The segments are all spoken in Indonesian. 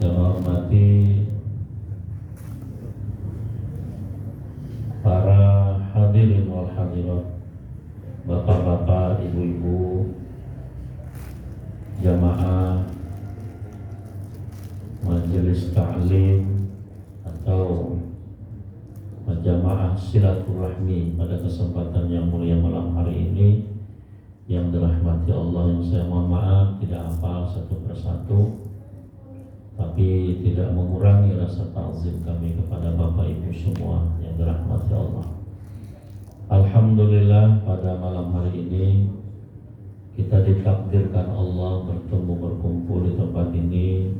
Yang hormati para hadirin wal hadirat, bapak-bapak, ibu-ibu, jamaah majelis ta'lim atau jamaah silaturahmi pada kesempatan yang mulia malam hari ini, yang dirahmati Allah. Yang saya mohon maaf tidak hafal satu persatu, tapi tidak mengurangi rasa ta'zim kami kepada Bapak Ibu semua yang dirahmati Allah. Alhamdulillah, pada malam hari ini kita ditakdirkan Allah berkumpul di tempat ini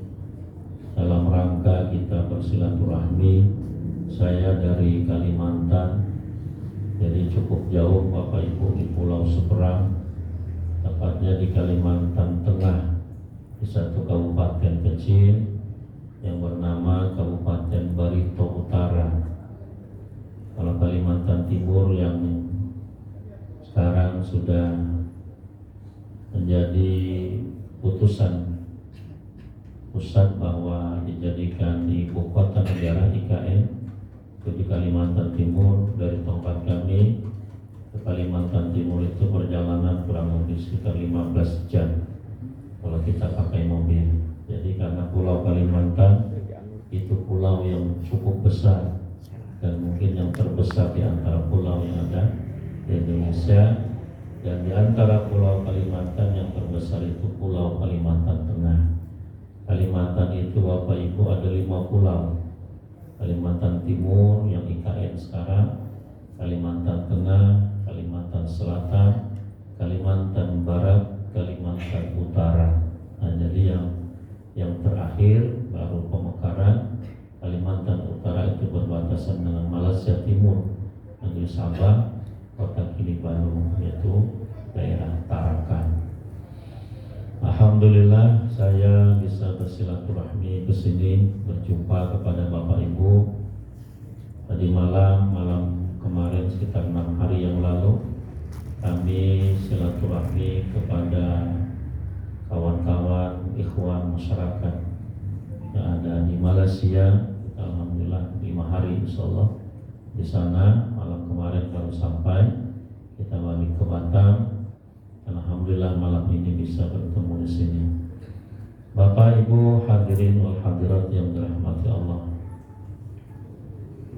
dalam rangka kita bersilaturahmi. Saya dari Kalimantan, jadi cukup jauh Bapak Ibu, di Pulau Seberang, tepatnya di Kalimantan Tengah, di satu kabupaten kecil yang bernama Kabupaten Barito Utara. Kalau Kalimantan Timur yang sekarang sudah menjadi putusan pusat bahwa dijadikan ibu kota negara IKN, itu di Kalimantan Timur. Dari tempat kami ke Kalimantan Timur itu perjalanan kurang lebih sekitar 15 jam kalau kita pakai mobil. Jadi karena pulau Kalimantan itu pulau yang cukup besar dan mungkin yang terbesar di antara pulau yang ada di Indonesia, dan di antara pulau Kalimantan yang terbesar itu pulau Kalimantan Tengah. Kalimantan itu Bapak Ibu ada 5 pulau. Kalimantan Timur yang IKN sekarang, Kalimantan Tengah, Kalimantan Selatan, Kalimantan Barat, Kalimantan Utara. Nah, jadi yang terakhir baru Pemekaran. Kalimantan Utara itu berbatasan dengan Malaysia Timur, negeri Sabah, kota Kini Baru, yaitu daerah Tarakan. Alhamdulillah saya bisa bersilaturahmi ke sini, berjumpa kepada Bapak Ibu. Tadi malam kemarin sekitar 6 hari yang lalu kami silaturahmi kepada kawan-kawan ikhwan masyarakat yang ada di Malaysia. Kita alhamdulillah 5 hari insyaallah di sana. Malam kemarin baru sampai, kita balik ke Batam. Alhamdulillah malam ini bisa bertemu di sini. Bapak Ibu hadirin wal hadirat yang dirahmati Allah,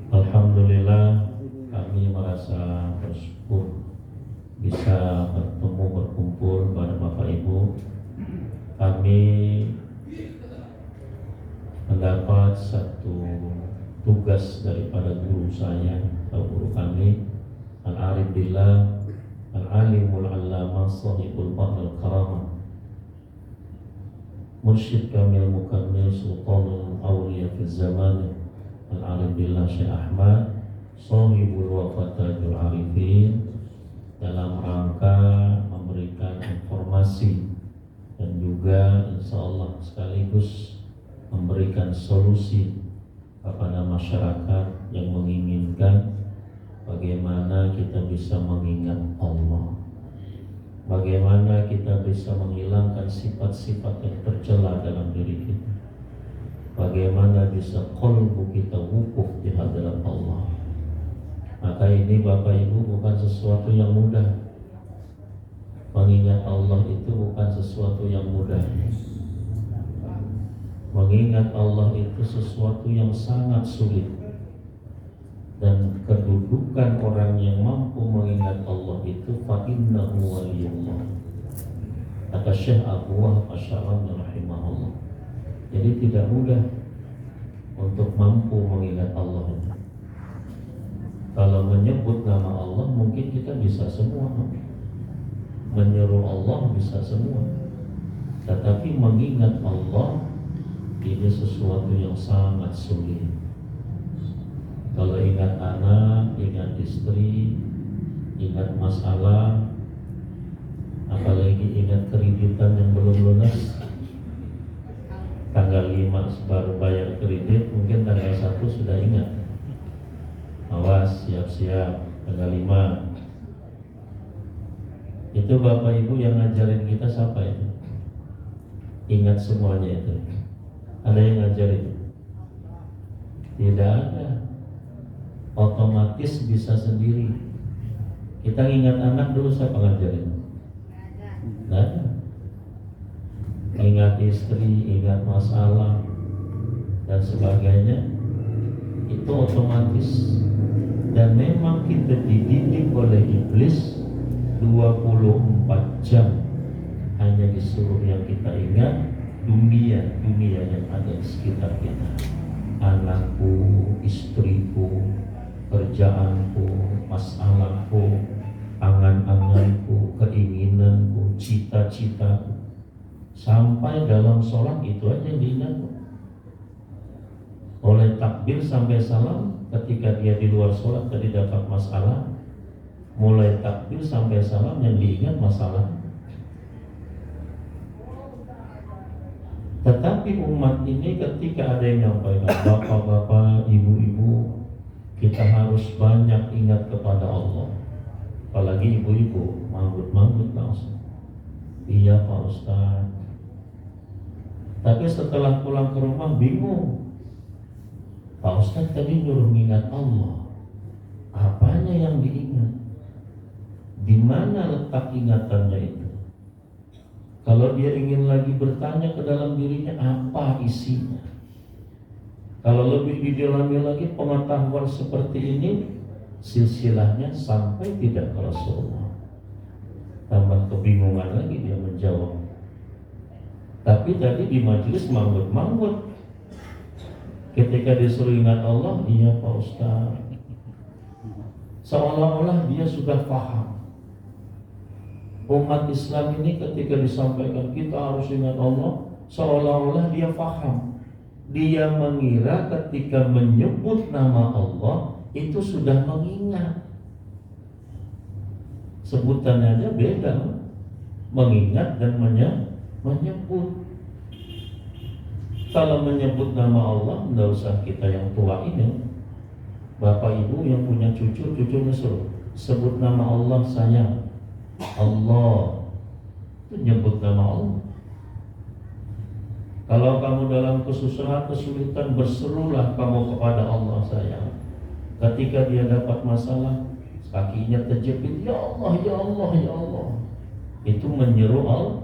alhamdulillah kami merasa bersyukur bisa berkumpul pada Bapak Ibu. Kami mendapat satu tugas daripada guru saya atau guru kami, Al-Arif Billah Al-Alimul Allamah Sahibul Bahrul Karamah, Mursyid Kamil Mukammil Sultanul Awliya fi Zaman, Al-Arif Billah Syekh Ahmad Sahibul Wafatajul Arifin, dalam rangka memberikan informasi dan juga insyaallah sekaligus memberikan solusi kepada masyarakat yang menginginkan bagaimana kita bisa mengingat Allah, bagaimana kita bisa menghilangkan sifat-sifat yang tercela dalam diri kita, bagaimana bisa qalbu kita wukuf di hadarat Allah. Maka ini Bapak Ibu bukan sesuatu yang mudah. Mengingat Allah itu bukan sesuatu yang mudah. Mengingat Allah itu sesuatu yang sangat sulit. Dan kedudukan orang yang mampu mengingat Allah itu fa innahu waliyullah. Kata Syekh Abu Wahab Asy-Syarani rahimahullah. Jadi tidak mudah untuk mampu mengingat Allah itu. Kalau menyebut nama Allah mungkin kita bisa semua, menyuruh Allah bisa semua, tetapi mengingat Allah ini sesuatu yang sangat sulit. Kalau ingat anak, ingat istri, ingat masalah, apalagi ingat kreditan yang belum lunas, tanggal 5 baru bayar kredit, mungkin tanggal 1 sudah ingat. Awas, siap-siap, tanggal 5. Itu Bapak Ibu yang ngajarin kita siapa itu? Ingat semuanya itu. Ada yang ngajarin Tidak ada. Otomatis bisa sendiri. Kita ingat anak dulu siapa ngajarin? Tidak ada. Ingat istri, ingat masalah dan sebagainya, itu otomatis. Dan memang kita dididik oleh iblis 24 jam hanya disuruh yang kita ingat dunia yang ada di sekitar kita. Anakku, istriku, kerjaanku, masalahku, angan-anganku, keinginanku, cita-citaku. Sampai dalam sholat itu aja yang diingat. Oleh takbir sampai salam, ketika dia di luar sholat tadi dapat masalah, mulai takbir sampai salam yang diingat masalah. Tetapi umat ini ketika ada yang menyampaikan, bapak-bapak, ibu-ibu, kita harus banyak ingat kepada Allah. Apalagi ibu-ibu, manggut-manggut langsung. Iya Pak Ustaz. Tapi setelah pulang ke rumah bingung. Pak Ustaz tadi nyuruh ingat Allah. Apanya yang diingat? Di mana letak ingatannya itu? Kalau dia ingin lagi bertanya ke dalam dirinya, apa isinya? Kalau lebih didalami lagi pengetahuan seperti ini, silsilahnya sampai tidak ke Rasulullah. Tambah kebingungan lagi dia menjawab. Tapi tadi di majelis manggut-manggut. Ketika disuruh ingat Allah, iya Pak Ustaz. Seolah-olah dia sudah paham. Umat Islam ini ketika disampaikan kita harus ingat Allah, seolah-olah dia paham. Dia mengira ketika menyebut nama Allah itu sudah mengingat. Sebutannya aja beda, mengingat dan menyebut. Kalau menyebut nama Allah, tidak usah kita yang tua ini. Bapak ibu yang punya cucu, cucunya suruh sebut nama Allah sayang. Allah itu nyebut nama Allah. Kalau kamu dalam kesusahan, kesulitan, berserulah kamu kepada Allah sayang. Ketika dia dapat masalah, kakinya terjepit, ya Allah, ya Allah, ya Allah. Itu menyeru Allah.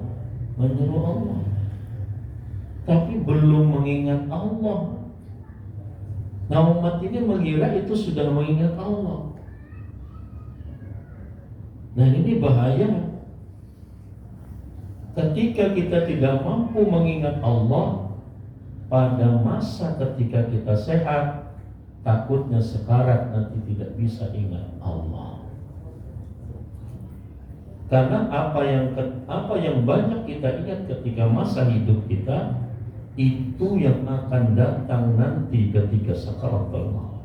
Tapi belum mengingat Allah. Nah umat ini mengira itu sudah mengingat Allah. Nah ini bahaya. Ketika kita tidak mampu mengingat Allah pada masa ketika kita sehat, takutnya sekarat nanti tidak bisa ingat Allah. Karena apa yang banyak kita ingat ketika masa hidup kita, itu yang akan datang nanti ketika sakaratul maut.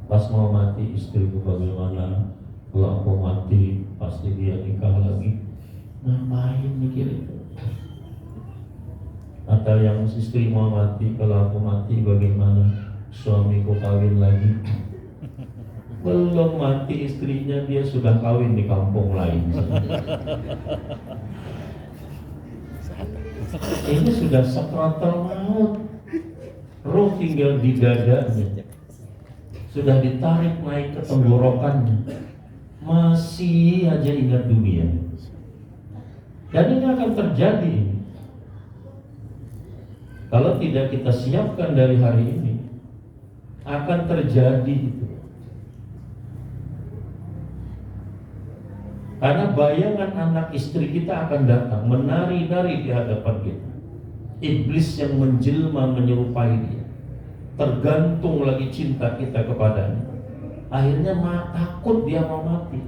Pas mau mati, istriku bagaimana? Kalau aku mati, pasti dia nikah lagi. Ngapain mikir itu? Atau yang istri mau mati, kalau aku mati bagaimana? Suamiku kawin lagi. Belum mati istrinya, dia sudah kawin di kampung lain. Ini sudah sakratul maut. Ruh tinggal di dadanya, sudah ditarik naik ke tenggorokannya, masih aja ingat dunia. Dan ini akan terjadi kalau tidak kita siapkan dari hari ini. Akan terjadi itu. Karena bayangan anak istri kita akan datang menari-nari di hadapan kita. Iblis yang menjelma menyerupai dia, tergantung lagi cinta kita kepadanya. Akhirnya takut dia mau mati.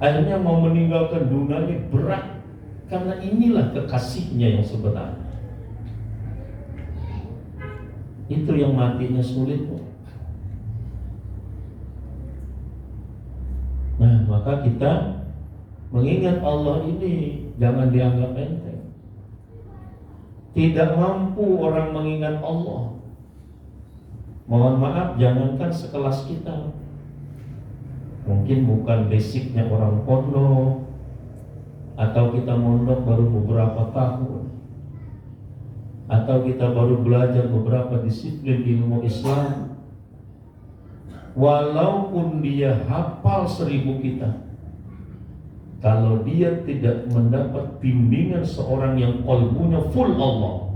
Akhirnya mau meninggalkan dunia ini berat. Karena inilah kekasihnya yang sebenarnya. Itu yang matinya sulit. Nah, maka kita mengingat Allah ini jangan dianggap enteng. Tidak mampu orang mengingat Allah. Mohon maaf, jangankan sekelas kita. Mungkin bukan basicnya orang pondok, atau kita mondok baru beberapa tahun. atau kita baru belajar beberapa disiplin ilmu Islam, walaupun dia hafal 1000 kitab, kalau dia tidak mendapat bimbingan seorang yang qalbunya full Allah,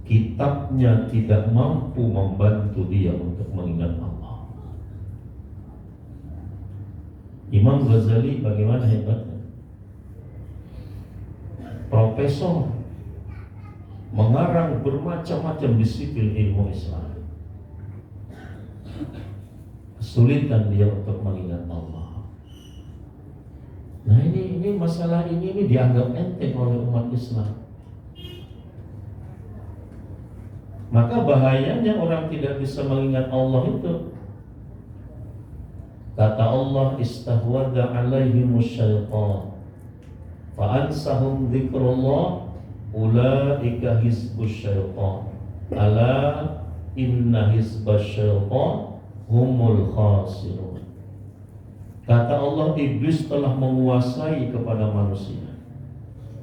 kitabnya tidak mampu membantu dia untuk mengingat Allah. Imam Ghazali bagaimana hebatnya? Profesor, mengarang bermacam-macam disiplin ilmu Islam. Kesulitan dia untuk mengingat Allah. Nah ini masalah ini dianggap enteng oleh umat Islam. Maka bahayanya orang tidak bisa mengingat Allah itu. Kata Allah, istahwadha alaihimus syaitan fa'ansahum dzikrullah ulaika hizbus syaitan ala inna hizbas syaitan humul khasirun. Kata Allah, iblis telah menguasai kepada manusia.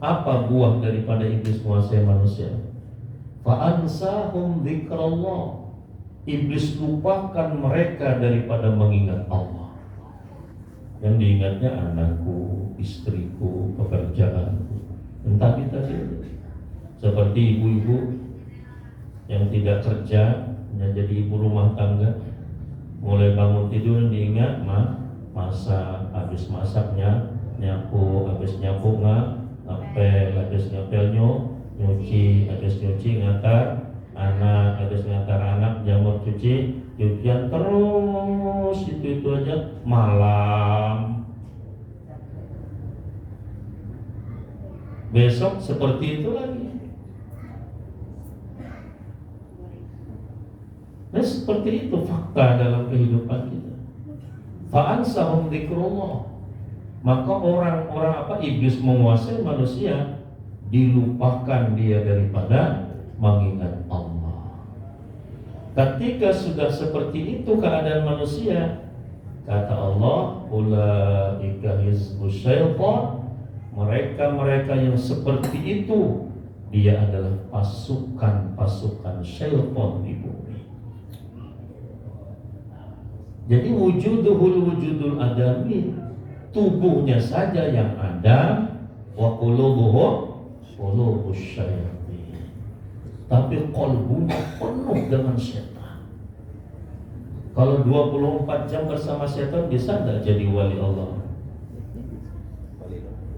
Apa buah daripada iblis menguasai manusia? Fa'ansahum dzikrullah, iblis lupakan mereka daripada mengingat Allah. Yang diingatnya anakku, istriku, pekerjaanku. Entah kita seperti ibu-ibu yang tidak kerja, hanya jadi ibu rumah tangga, mulai bangun tidur diingat masak, habis masaknya nyapu, habis nyapu ngepel, habis ngepel nyuci, habis nyuci ngantar anak, habis ngantar anak jamur cuci, cucian terus itu aja malam. Besok seperti itu lagi. Nah seperti itu fakta dalam kehidupan kita. Fa'ansahum dzikrullah, maka orang-orang iblis menguasai manusia, dilupakan dia daripada mengingat Allah. Ketika sudah seperti itu keadaan manusia, kata Allah, ulaika hizbus syaitan, mereka yang seperti itu, dia adalah pasukan-pasukan syaitan di bumi. Jadi wujudul adami, tubuhnya saja yang ada, wa qulubus syaitan, tapi qalbunya penuh dengan setan. Kalau 24 jam bersama setan bisa enggak jadi wali Allah?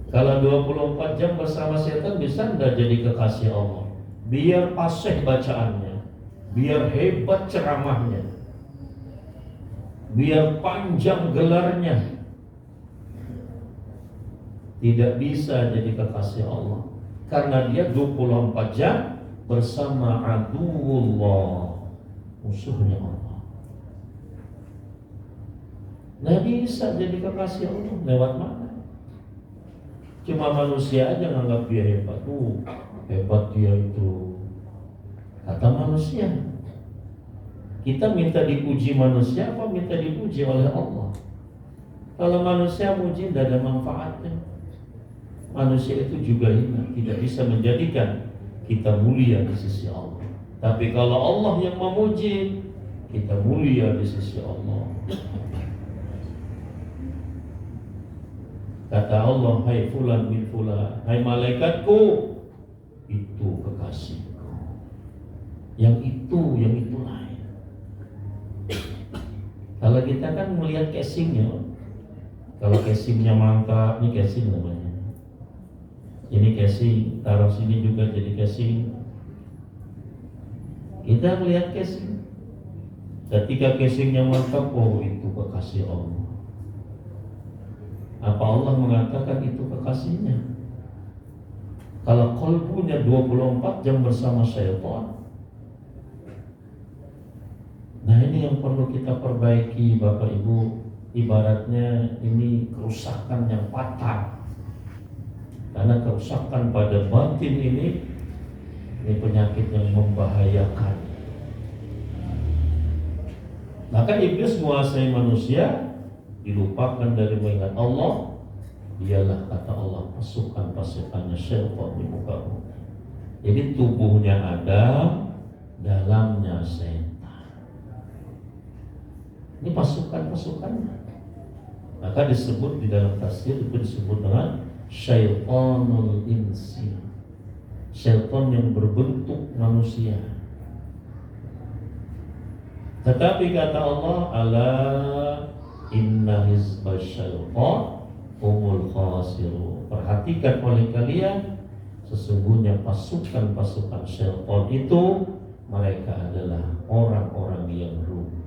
Kalau 24 jam bersama setan bisa enggak jadi kekasih Allah? Biar fasih bacaannya, biar hebat ceramahnya, biar panjang gelarnya, tidak bisa jadi kekasih Allah, karena dia 24 jam bersama aduwullah, musuhnya Allah. Nggak bisa jadi kekasih Allah. Lewat mana? Cuma manusia aja nganggap dia hebat. Hebat dia itu, kata manusia. Kita minta dipuji manusia apa minta dipuji oleh Allah? Kalau manusia muji tidak ada manfaatnya. Manusia itu juga hina, tidak bisa menjadikan kita mulia di sisi Allah. Tapi kalau Allah yang memuji, kita mulia di sisi Allah. Kata Allah, hai fulan bin fulan, hai malaikatku, itu kekasihku. Yang itu lain. Kalau kita kan melihat casingnya, kalau casingnya mantap, ini casing namanya. Ini casing, taruh sini juga jadi casing. Kita melihat casing. Ketika casingnya mantap, oh itu kekasih Allah. Apa Allah mengatakan itu kekasihnya? Kalau qalbunya 24 jam bersama syaitan. Nah ini yang perlu kita perbaiki Bapak Ibu. Ibaratnya ini kerusakan yang fatal. Karena kerusakan pada batin ini penyakit yang membahayakan. Maka iblis menguasai manusia, dilupakan dari mengingat Allah. Dialah kata Allah pasukan-pasukannya syaitan di muka bumi. Jadi tubuhnya Adam, dalamnya setan. Ini pasukan-pasukannya. Maka disebut di dalam tafsir itu disebut dengan syaitanul insi, syaitan yang berbentuk manusia. Tetapi kata Allah, ala inna hizbasyaitan humul khasirun. Perhatikan oleh kalian, sesungguhnya pasukan-pasukan syaitan itu mereka adalah orang-orang yang rugi.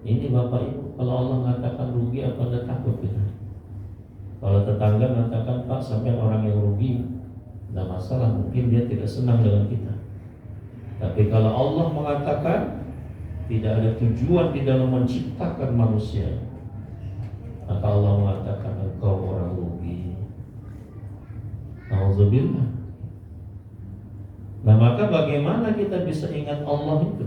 Ini Bapak Ibu, kalau Allah mengatakan rugi, apa Anda takut kita? Kalau tetangga mengatakan, Pak, sampai orang yang rugi, tidak masalah, mungkin dia tidak senang dengan kita. Tapi kalau Allah mengatakan tidak ada tujuan di dalam menciptakan manusia, maka Allah mengatakan engkau orang rugi. Nauzubillah. Nah, maka bagaimana kita bisa ingat Allah itu?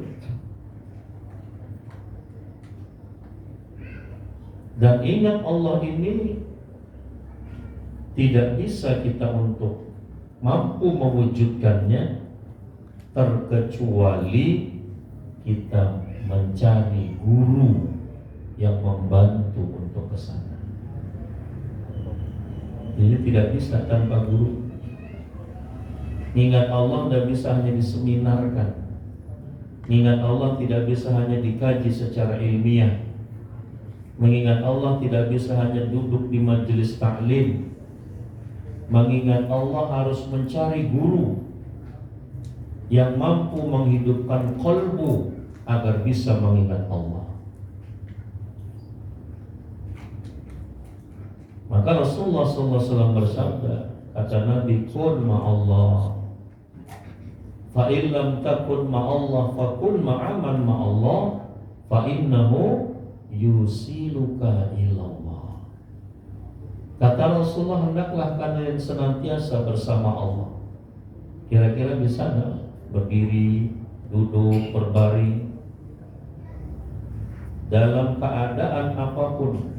Dan ingat Allah ini tidak bisa kita untuk mampu mewujudkannya terkecuali kita mencari guru yang membantu untuk ke sana. Jadi tidak bisa tanpa guru. Ingat Allah tidak bisa hanya diseminarkan. Ingat Allah tidak bisa hanya dikaji secara ilmiah. Mengingat Allah tidak bisa hanya duduk di majelis taklim. Mengingat Allah harus mencari guru yang mampu menghidupkan qalbu agar bisa mengingat Allah. Maka Rasulullah SAW bersabda, kata Nabi, kun ma'allah, fa illam takun ma'allah fa kun ma'aman ma'allah, fa innahu yusiluka ilallah. Kata Rasulullah, hendaklah kalian senantiasa bersama Allah. Kira-kira bisa nggak berdiri, duduk, berbaring dalam keadaan apapun?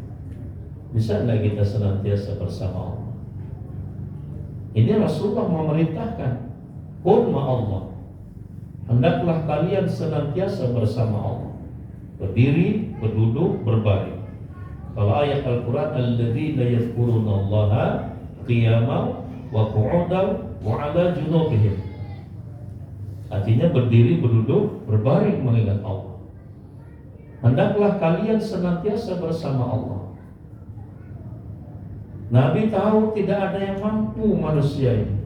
Bisa nggak kita senantiasa bersama Allah? Ini Rasulullah memerintahkan, kun ma'allah, hendaklah kalian senantiasa bersama Allah. Berdiri, berduduk, berbaring. Kalau ayat Al-Quran, alladzina yadhkurunallaha qiyaman wa qu'udan wa 'ala junubihim. Artinya berdiri, berduduk, berbaring mengingat Allah. Hendaklah kalian senantiasa bersama Allah. Nabi tahu tidak ada yang mampu manusia ini.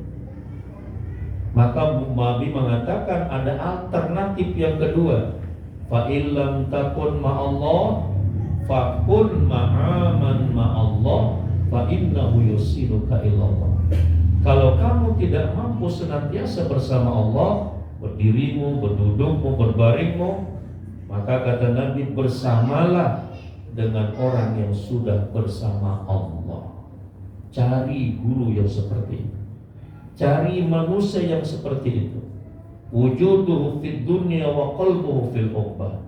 Maka Nabi mengatakan ada alternatif yang kedua. Fa illam takun ma'allah fa kun ma'aman ma'allah fa innahu yusiluka ilallah. Kalau kamu tidak mampu senantiasa bersama Allah, berdirimu, berdudukmu, berbaringmu, maka kata Nabi, bersamalah dengan orang yang sudah bersama Allah. Cari guru yang seperti itu. Cari manusia yang seperti itu. Wujuduhu fid dunya wa qalbuhu fil ukhbah.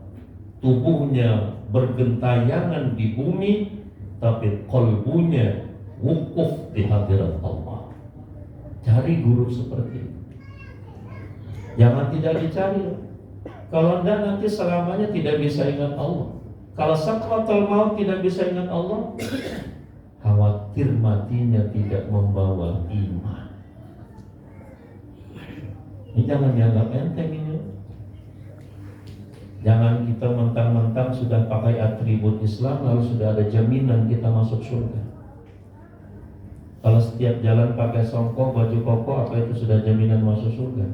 Tubuhnya bergentayangan di bumi, tapi qalbunya wukuf di hadirat Allah. Cari guru seperti itu. Jangan tidak dicari. Kalau enggak, nanti selamanya tidak bisa ingat Allah. Kalau sakratul maut tidak bisa ingat Allah, khawatir matinya tidak membawa iman. Ini jangan dianggap enteng ini. Jangan kita mentang-mentang sudah pakai atribut Islam lalu sudah ada jaminan kita masuk surga. Kalau setiap jalan pakai songkok, baju koko, apa itu sudah jaminan masuk surga?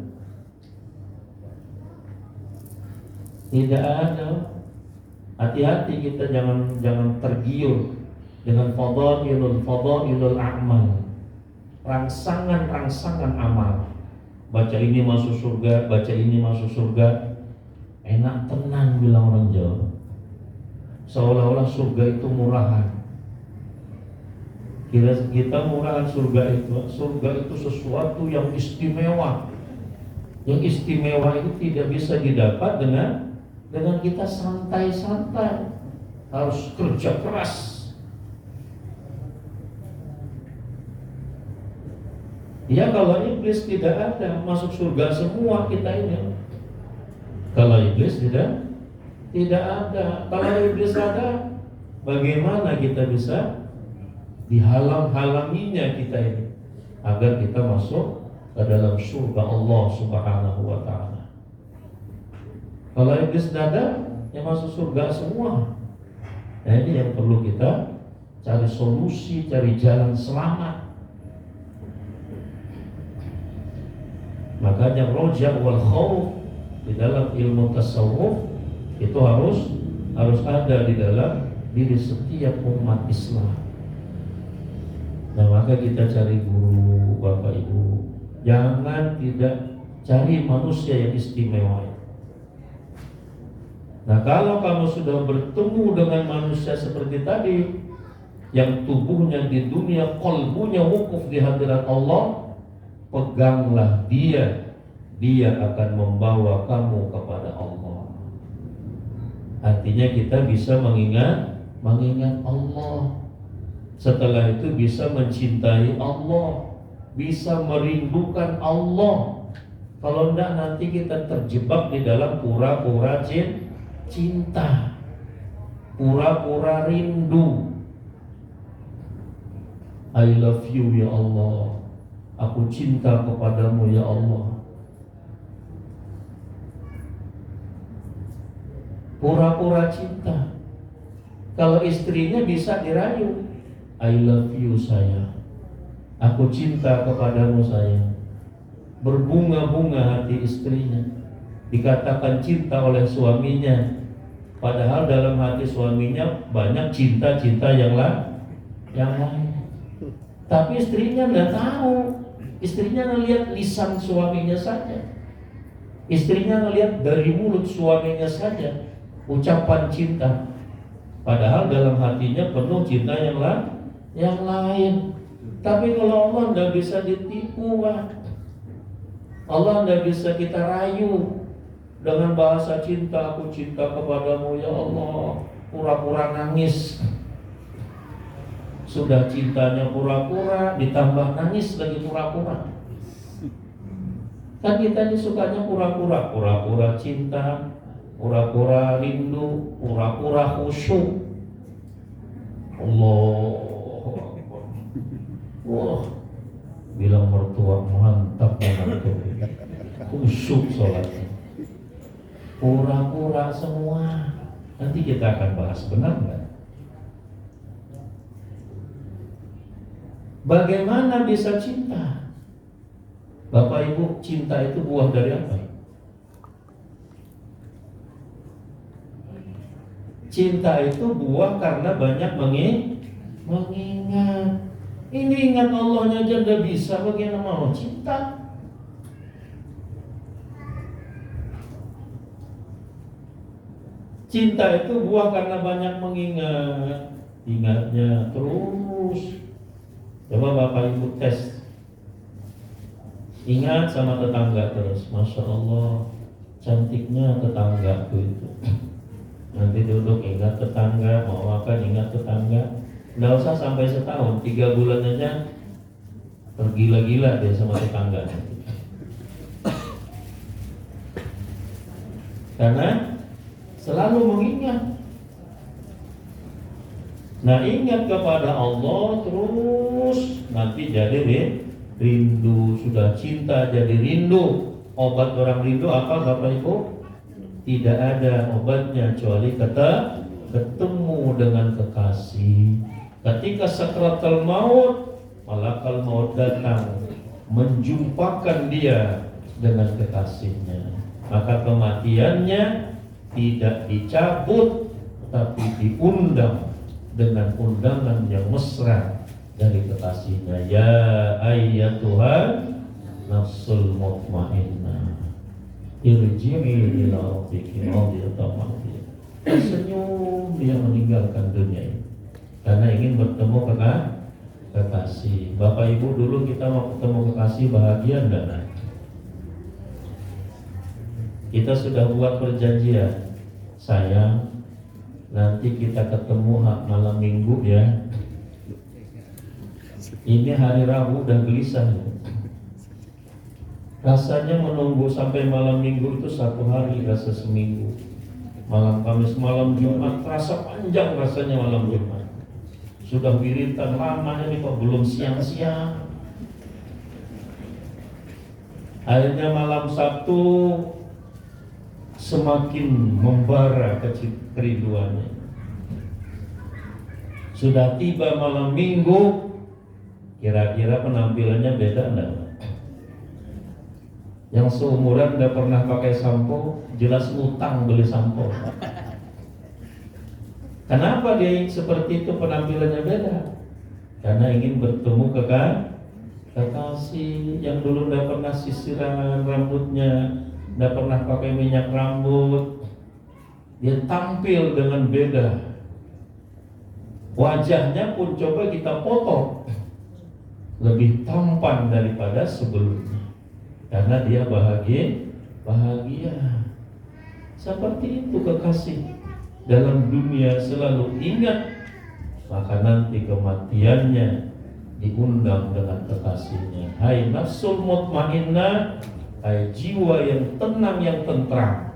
Tidak ada. Hati-hati kita jangan tergiur dengan fadailul a'mal, rangsangan amal. Baca ini masuk surga, baca ini masuk surga. Enak tenang bilang orang Jawa. Seolah-olah surga itu murahan. Kita murahan surga itu sesuatu yang istimewa. Yang istimewa itu tidak bisa didapat dengan kita santai-santai. Harus kerja keras. Ya kalau iblis tidak ada, masuk surga semua kita ini. Kalau iblis tidak ada. Kalau iblis ada, bagaimana kita bisa dihalang-halanginya kita ini agar kita masuk ke dalam surga Allah Subhanahu wa taala. Kalau iblis tidak ada, yang masuk surga semua. Nah ini yang perlu kita cari solusi, cari jalan selamat. Makanya roja wal khauf di dalam ilmu tasawuf itu harus ada di dalam diri setiap umat Islam. Nah maka kita cari guru, Bapak Ibu. Jangan tidak cari manusia yang istimewa. Nah kalau kamu sudah bertemu dengan manusia seperti tadi, yang tubuhnya di dunia, qalbunya wukuf di hadirat Allah, peganglah dia akan membawa kamu kepada Allah. Artinya kita bisa mengingat Allah. Setelah itu bisa mencintai Allah, bisa merindukan Allah. Kalau enggak nanti kita terjebak di dalam pura-pura cinta, pura-pura rindu. I love you ya Allah, aku cinta kepadamu ya Allah. Pura-pura cinta. Kalau istrinya bisa dirayu, I love you sayang, aku cinta kepadamu sayang. Berbunga-bunga hati istrinya, dikatakan cinta oleh suaminya, padahal dalam hati suaminya banyak cinta-cinta yang lain. Tapi istrinya nggak tahu. Istrinya ngelihat lisan suaminya saja. Istrinya ngelihat dari mulut suaminya saja ucapan cinta. Padahal dalam hatinya penuh cinta yang lain. Tapi kalau Allah nggak bisa ditipu, Pak. Allah nggak bisa kita rayu dengan bahasa cinta. Aku cinta kepadamu ya Allah. Pura-pura nangis. Sudah cintanya pura-pura, ditambah nangis lagi pura-pura. Kan kita ini sukanya pura-pura, pura-pura cinta, pura-pura rindu, pura-pura khusyuk. Allah, wah, bilang mertua mantap banget, khusyuk sholatnya, pura-pura semua. Nanti kita akan bahas, benar nggak? Bagaimana bisa cinta? Bapak Ibu, cinta itu buah dari apa? Cinta itu buah karena banyak mengingat. Ini ingat Allahnya aja gak bisa, bagaimana mau cinta? Cinta itu buah karena banyak mengingat. Ingatnya terus. Coba Bapak Ibu tes. Ingat sama tetangga terus. Masya Allah, cantiknya tetanggaku itu. Nanti duduk ingat tetangga, mau makan ingat tetangga. Nggak usah sampai setahun, 3 bulan aja tergila-gila dia sama tetangga. Karena selalu mengingat. Nah ingat kepada Allah terus, nanti jadi rindu. Sudah cinta jadi rindu. Obat orang rindu apa Bapak Ibu? Tidak ada obatnya kecuali ketemu dengan kekasih. Ketika sakratul maut, malakal maut datang menjumpakan dia dengan kekasihnya. Maka kematiannya tidak dicabut, tapi diundang dengan undangan yang mesra dari kekasihnya. Ya ayyatuhan nafsul mutmainnah, irji'i ila rabbiki radiyatan mardiyah. Tersenyum dia meninggalkan dunia ini karena ingin bertemu kekasih. Bapak Ibu, dulu kita mau ketemu kekasih bahagia enggak? Kita sudah buat perjanjian, sayang, nanti kita ketemu malam minggu ya. Ini hari Rabu udah gelisah ya. Rasanya menunggu sampai malam minggu itu 1 hari, rasa seminggu. Malam Kamis, malam Jumat, rasa panjang rasanya malam Jumat. Sudah wiritan lama ini kok belum siang-siang. Akhirnya malam Sabtu semakin membara kerinduannya. Sudah tiba malam Minggu, kira-kira penampilannya beda enggak? Yang seumuran udah pernah pakai sampo, jelas utang beli sampo. Kenapa dia seperti itu penampilannya beda? Karena ingin bertemu kekasih yang dulu udah pernah sisiran rambutnya, udah pernah pakai minyak rambut. Dia tampil dengan beda. Wajahnya pun coba kita foto, lebih tampan daripada sebelumnya. Karena dia bahagia. Seperti itu kekasih dalam dunia selalu ingat, maka nanti kematiannya diundang dengan kekasihnya. Hai nafsul mutmainnah, hai jiwa yang tenang yang tentram.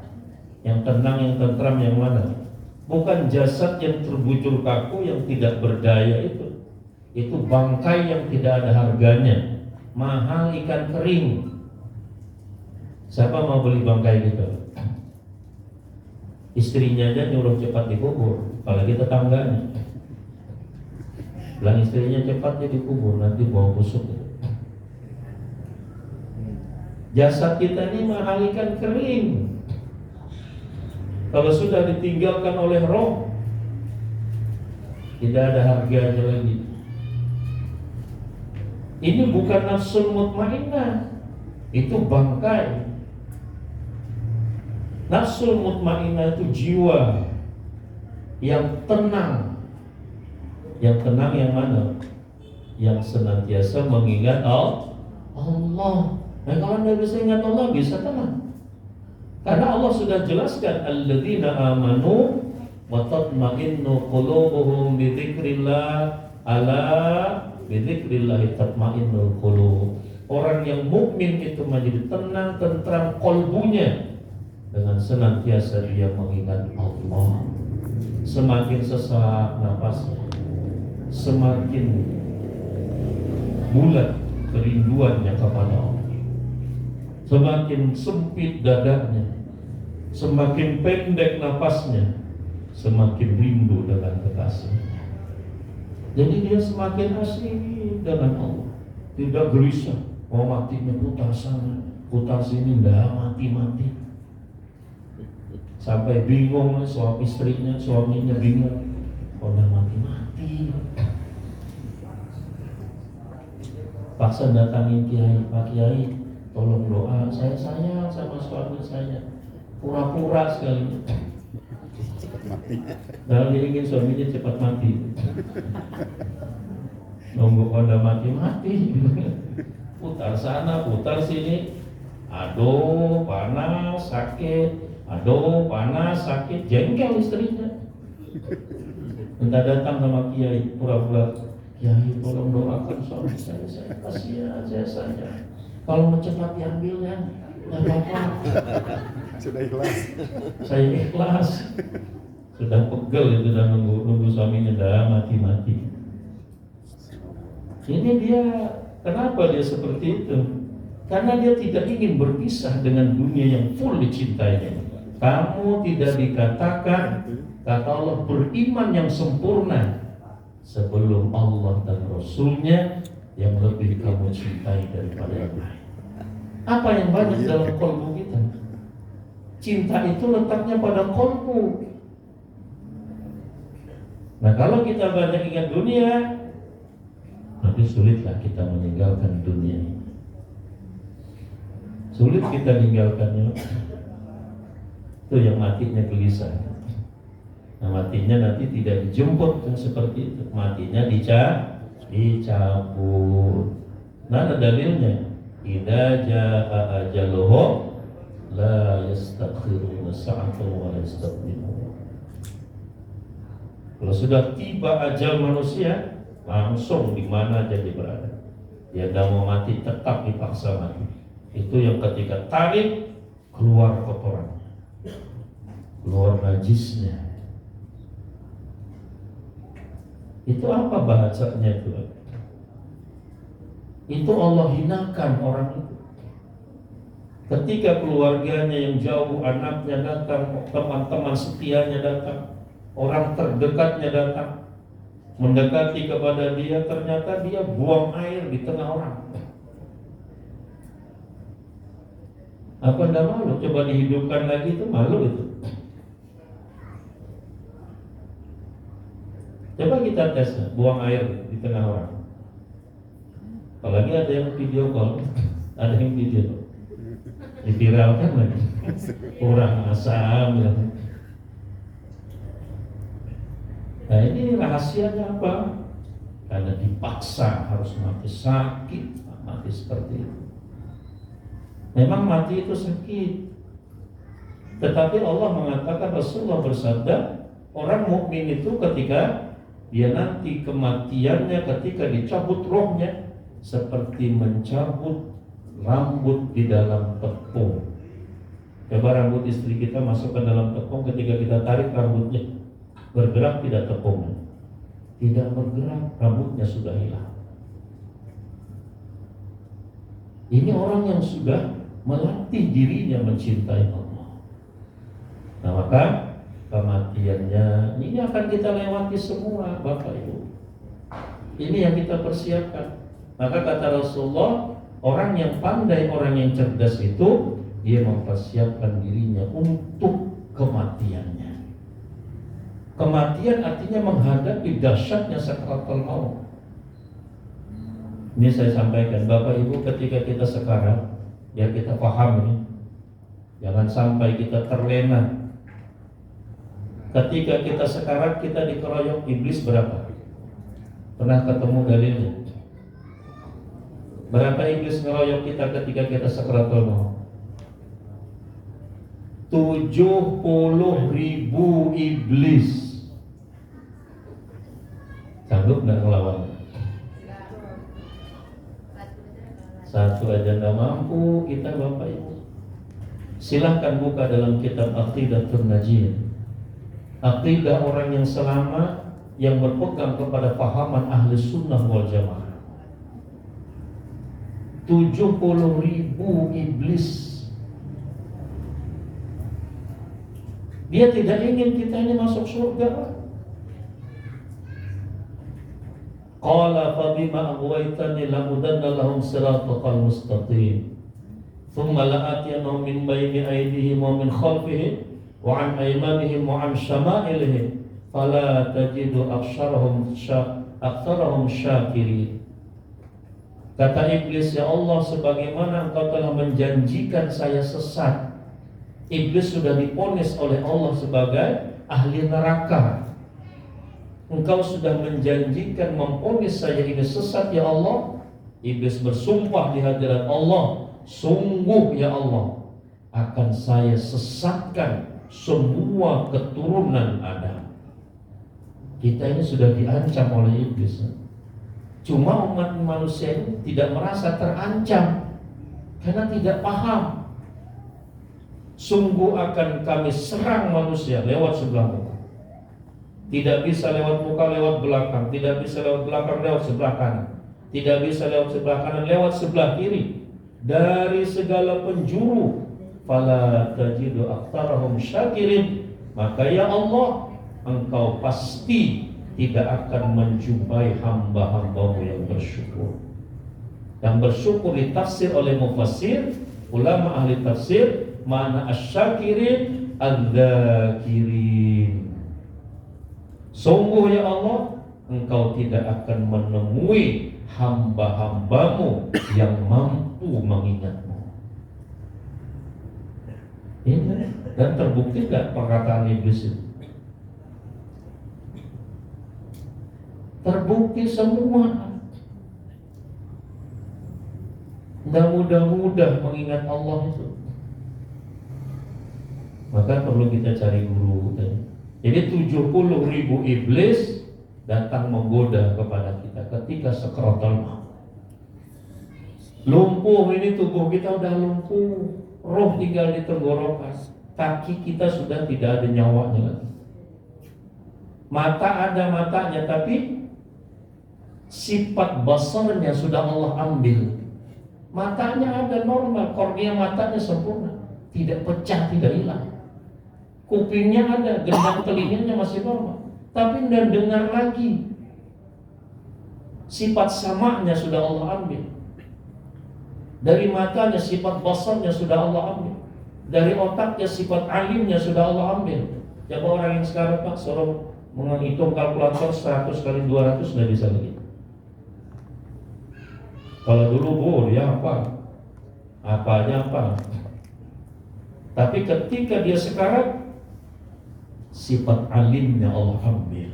Yang tenang yang tentram yang mana? Bukan jasad yang terbujur kaku yang tidak berdaya itu. Itu bangkai yang tidak ada harganya. Mahal ikan kering. Siapa mau beli bangkai gitu? Istrinya aja nyuruh cepat dikubur, apalagi tetangganya. Bilang istrinya cepatnya dikubur, nanti bau busuk gitu. Jasad kita ini mahal ikan kering. Kalau sudah ditinggalkan oleh roh, tidak ada harganya lagi. Ini bukan nafsul mutmainnah, itu bangkai. Nafsul mutmainnah itu jiwa yang tenang. Yang tenang yang mana? Yang senantiasa mengingat Allah. Nah, kalau Anda bisa ingat Allah, bisa tenang. Karena Allah sudah jelaskan, alladzina amanu wa tatma'innu qulubuhum bi dzikrillah, ala bi dzikrillah tatma'innul qulub. Orang yang mukmin itu menjadi tenang, tentram kolbunya dengan senantiasa dia mengingat Allah. Semakin sesak nafasnya, semakin bulat kerinduannya kepada Allah. Semakin sempit dadanya, semakin pendek nafasnya, semakin rindu dengan kekasihnya. Jadi dia semakin asik dengan Allah, tidak gelisah. Oh matinya putar sana, putar sini, dah mati-mati. Sampai bingung suaminya bingung. Oh dah mati-mati. Paksa datangin kiai, Pak Kiai, tolong doa, saya sayang sama suami saya, pura-pura sekali. Dalam dia ingin suaminya cepat mati. Nunggu pada mati-mati. Putar sana, putar sini. Aduh, panas, sakit. Aduh, panas, sakit. Jengkel istrinya. Minta datang sama kiai, pura-pura, Kiai tolong doakan suami saya kasihan, saya sayang. Kalau mau cepat diambilnya, nggak apa-apa. Sudah ikhlas. Saya ikhlas. Sudah pegel itu, sudah nunggu suaminya dah mati-mati. Ini dia, kenapa dia seperti itu? Karena dia tidak ingin berpisah dengan dunia yang full dicintainya. Kamu tidak dikatakan, kata Allah, beriman yang sempurna sebelum Allah dan Rasulnya yang lebih kamu cintai daripada yang lain. Apa yang banyak dalam kolbu kita? Cinta itu letaknya pada kolbu. Nah kalau kita banyak ingat dunia, nanti sulitlah kita meninggalkan dunia ini. Sulit kita meninggalkannya. Itu yang matinya gelisah. Nah matinya nanti tidak dijemput seperti itu. Matinya dicabut. Nah ada dalilnya. Idza jaa ajaluhum la yastakhiruna sa'atan wa la yastaqdimun. Kalau sudah tiba ajal manusia, langsung di mana aja dia berada. Dia tidak mau mati, tetap dipaksa mati. Itu yang ketika tarik keluar kotoran, keluar najisnya. Itu apa bahasanya itu? Itu Allah hinakan orang itu. Ketika keluarganya yang jauh, anaknya datang, teman-teman setianya datang, orang terdekatnya datang, mendekati kepada dia, ternyata dia buang air di tengah orang. Apa ndak malu? Coba dihidupkan lagi, itu malu itu. Coba kita tes, buang air di tengah orang. Apalagi ada yang video call, ada yang video call, diviralkan lagi, kurang asam ya. Nah ini rahasianya apa? Karena dipaksa harus mati, sakit mati seperti itu. Memang mati itu sakit, tetapi Allah mengatakan, Rasulullah bersabda, orang mukmin itu ketika dia nanti kematiannya, ketika dicabut rohnya, seperti mencabut rambut di dalam tepung. Coba rambut istri kita masukkan dalam tepung, ketika kita tarik rambutnya bergerak tidak tepungnya? Tidak bergerak, rambutnya sudah hilang. Ini orang yang sudah melatih dirinya mencintai Allah. Nah maka kematiannya ini akan kita lewati semua, Bapak Ibu. Ini yang kita persiapkan. Maka kata Rasulullah, orang yang pandai, orang yang cerdas itu, dia mempersiapkan dirinya untuk kematiannya. Kematian artinya menghadapi dahsyatnya sakaratul maut. Ini saya sampaikan, Bapak Ibu, ketika kita sekarang, ya kita paham ini, jangan sampai kita terlena. Ketika kita sekarat, kita dikeroyok iblis berapa? Pernah ketemu dalilnya? Berapa iblis ngeroyok kita ketika kita sakaratul maut? 70.000 iblis. Sanggup nggak ngelawan? Satu aja nggak mampu kita, Bapak Ibu. Silahkan buka dalam kitab Aqidatun Najiyah, aqidah orang yang selamat, yang berpegang kepada pahaman ahli sunnah wal jamaah. 70.000 iblis. Dia tidak ingin kita ini masuk surga. Qala fa bima aghwaytani lamudanna lahum siratal mustaqim thumma la'atiyannahum min bayni aydihim wa min khalfihim wa an aymanihim wa an shama'ilihim fala tajidu aktsarahum syakirin. Kata iblis, ya Allah, sebagaimana engkau telah menjanjikan saya sesat. Iblis sudah diponis oleh Allah sebagai ahli neraka. Engkau sudah menjanjikan memponis saya ini sesat, ya Allah. Iblis bersumpah di hadirat Allah, sungguh ya Allah, akan saya sesatkan semua keturunan Adam. Kita ini sudah diancam oleh iblis. Cuma umat manusia ini tidak merasa terancam karena tidak paham. Sungguh akan kami serang manusia lewat sebelah muka. Tidak bisa lewat muka, lewat belakang. Tidak bisa lewat belakang, lewat sebelah kanan. Tidak bisa lewat sebelah kanan, lewat sebelah kiri. Dari segala penjuru. Fala tajidu aktsarahum syakirin. Maka ya Allah, engkau pasti tidak akan menjumpai hamba-hambamu yang bersyukur. Yang bersyukur ditafsir oleh mufassir, ulama ahli tafsir, makna asyakirin adzakirin. Sungguh ya Allah, engkau tidak akan menemui hamba-hambamu yang mampu mengingatmu. Ini dan terbukti gak perkataan iblis itu? Terbukti semua. Nggak mudah-mudah mengingat Allah itu. Maka perlu kita cari guru. Jadi 70.000 iblis datang menggoda kepada kita ketika sakaratul maut. Lumpuh ini tubuh kita udah lumpuh, roh tinggal di tenggorokan, kaki kita sudah tidak ada nyawanya lagi. Mata ada matanya, tapi sifat basarnya sudah Allah ambil. Matanya ada normal, kornea matanya sempurna, tidak pecah, tidak hilang. Kupingnya ada, gendang telinganya masih normal, tapi tidak dengar lagi. Sifat samanya sudah Allah ambil. Dari matanya sifat basarnya sudah Allah ambil. Dari otaknya sifat alimnya sudah Allah ambil. Coba orang yang sekarang Pak suruh menghitung kalkulator 100 kali 200 sudah bisa lagi. Kalau dulu dia apanya apa. Tapi ketika dia sekarang, sifat alimnya Allah ambil.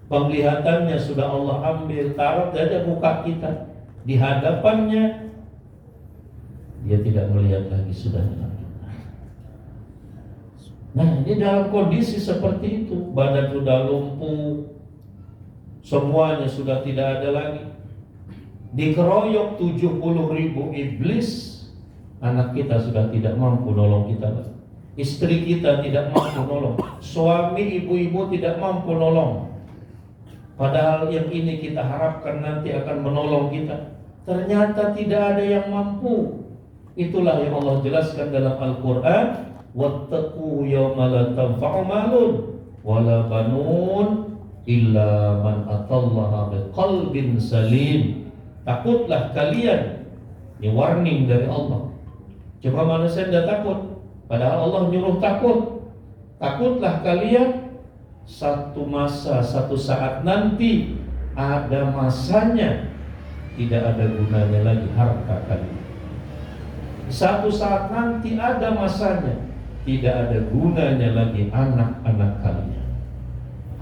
Penglihatannya sudah Allah ambil. Taruh saja muka kita di hadapannya, dia tidak melihat lagi, sudah hilang. Nah, ini dalam kondisi seperti itu, badan sudah lumpuh, semuanya sudah tidak ada lagi. Dikeroyok 70.000 iblis, anak kita sudah tidak mampu nolong kita lagi. Istri kita tidak mampu nolong, suami ibu-ibu tidak mampu nolong. Padahal yang ini kita harapkan nanti akan menolong kita, ternyata tidak ada yang mampu. Itulah yang Allah jelaskan dalam Al-Quran, wattaqu yawma la tanfa'u malun wala banun illa man atallaha biqalbin salim. Takutlah kalian, ini warning dari Allah. Coba manusia tidak takut, padahal Allah nyuruh takut. Takutlah kalian, satu masa, satu saat nanti ada masanya, tidak ada gunanya lagi harta kalian. Satu saat nanti ada masanya, tidak ada gunanya lagi anak-anak kalian.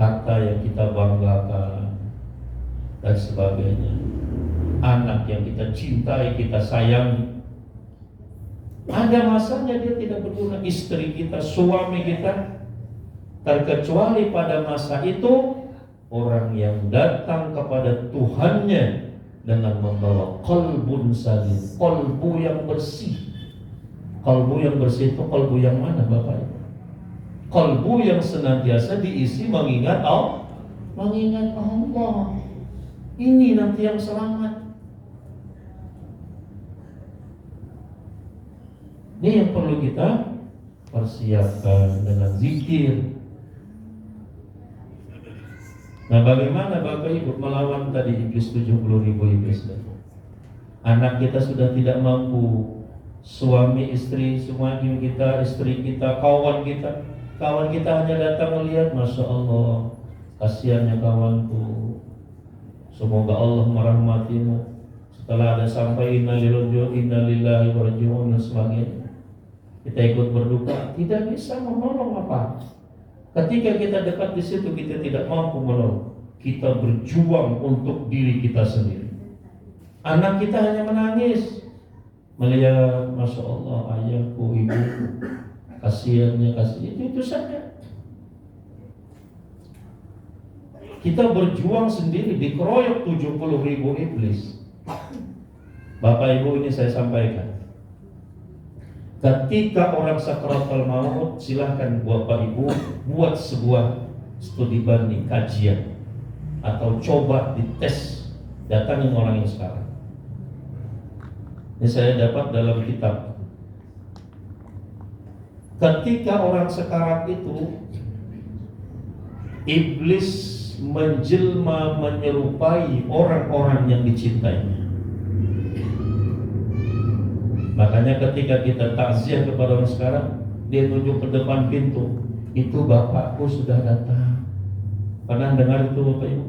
Harta yang kita banggakan dan sebagainya, anak yang kita cintai, kita sayangi, ada masanya dia tidak berguna. Istri kita, suami kita, terkecuali pada masa itu orang yang datang kepada Tuhannya dengan membawa qalbun salim, qalbu yang bersih. Qalbu yang bersih itu qalbu yang mana Bapak? Qalbu yang senantiasa diisi mengingat Allah. Ini nanti yang selamat. Ini yang perlu kita persiapkan dengan zikir. Nah, bagaimana Bapak Ibu melawan tadi iblis 70.000 iblis tadi? Anak kita sudah tidak mampu, suami istri, suami kita, istri kita, kawan kita hanya datang melihat, Masya Allah, kasihannya kawanku, semoga Allah merahmatimu. Setelah ada sampai innalillahi wa raji'un dan sebagainya, kita ikut berduka, tidak bisa menolong apa. Ketika kita dekat di situ, kita tidak mampu menolong. Kita berjuang untuk diri kita sendiri. Anak kita hanya menangis, melihat, Masya Allah, ayahku, ibuku, kasihannya, itu saja. Kita berjuang sendiri, dikeroyok 70.000 iblis. Bapak Ibu, ini saya sampaikan, ketika orang sakaratul maut, silahkan Bapak Ibu buat sebuah studi banding, kajian, atau coba dites, datangin orang yang sekarang. Ini saya dapat dalam kitab. Ketika orang sekarat itu, iblis menjelma menyerupai orang-orang yang dicintainya. Makanya ketika kita takziah kepada orang sekarang, dia tunjuk ke depan pintu, itu bapakku sudah datang. Pernah dengar itu Bapak Ibu?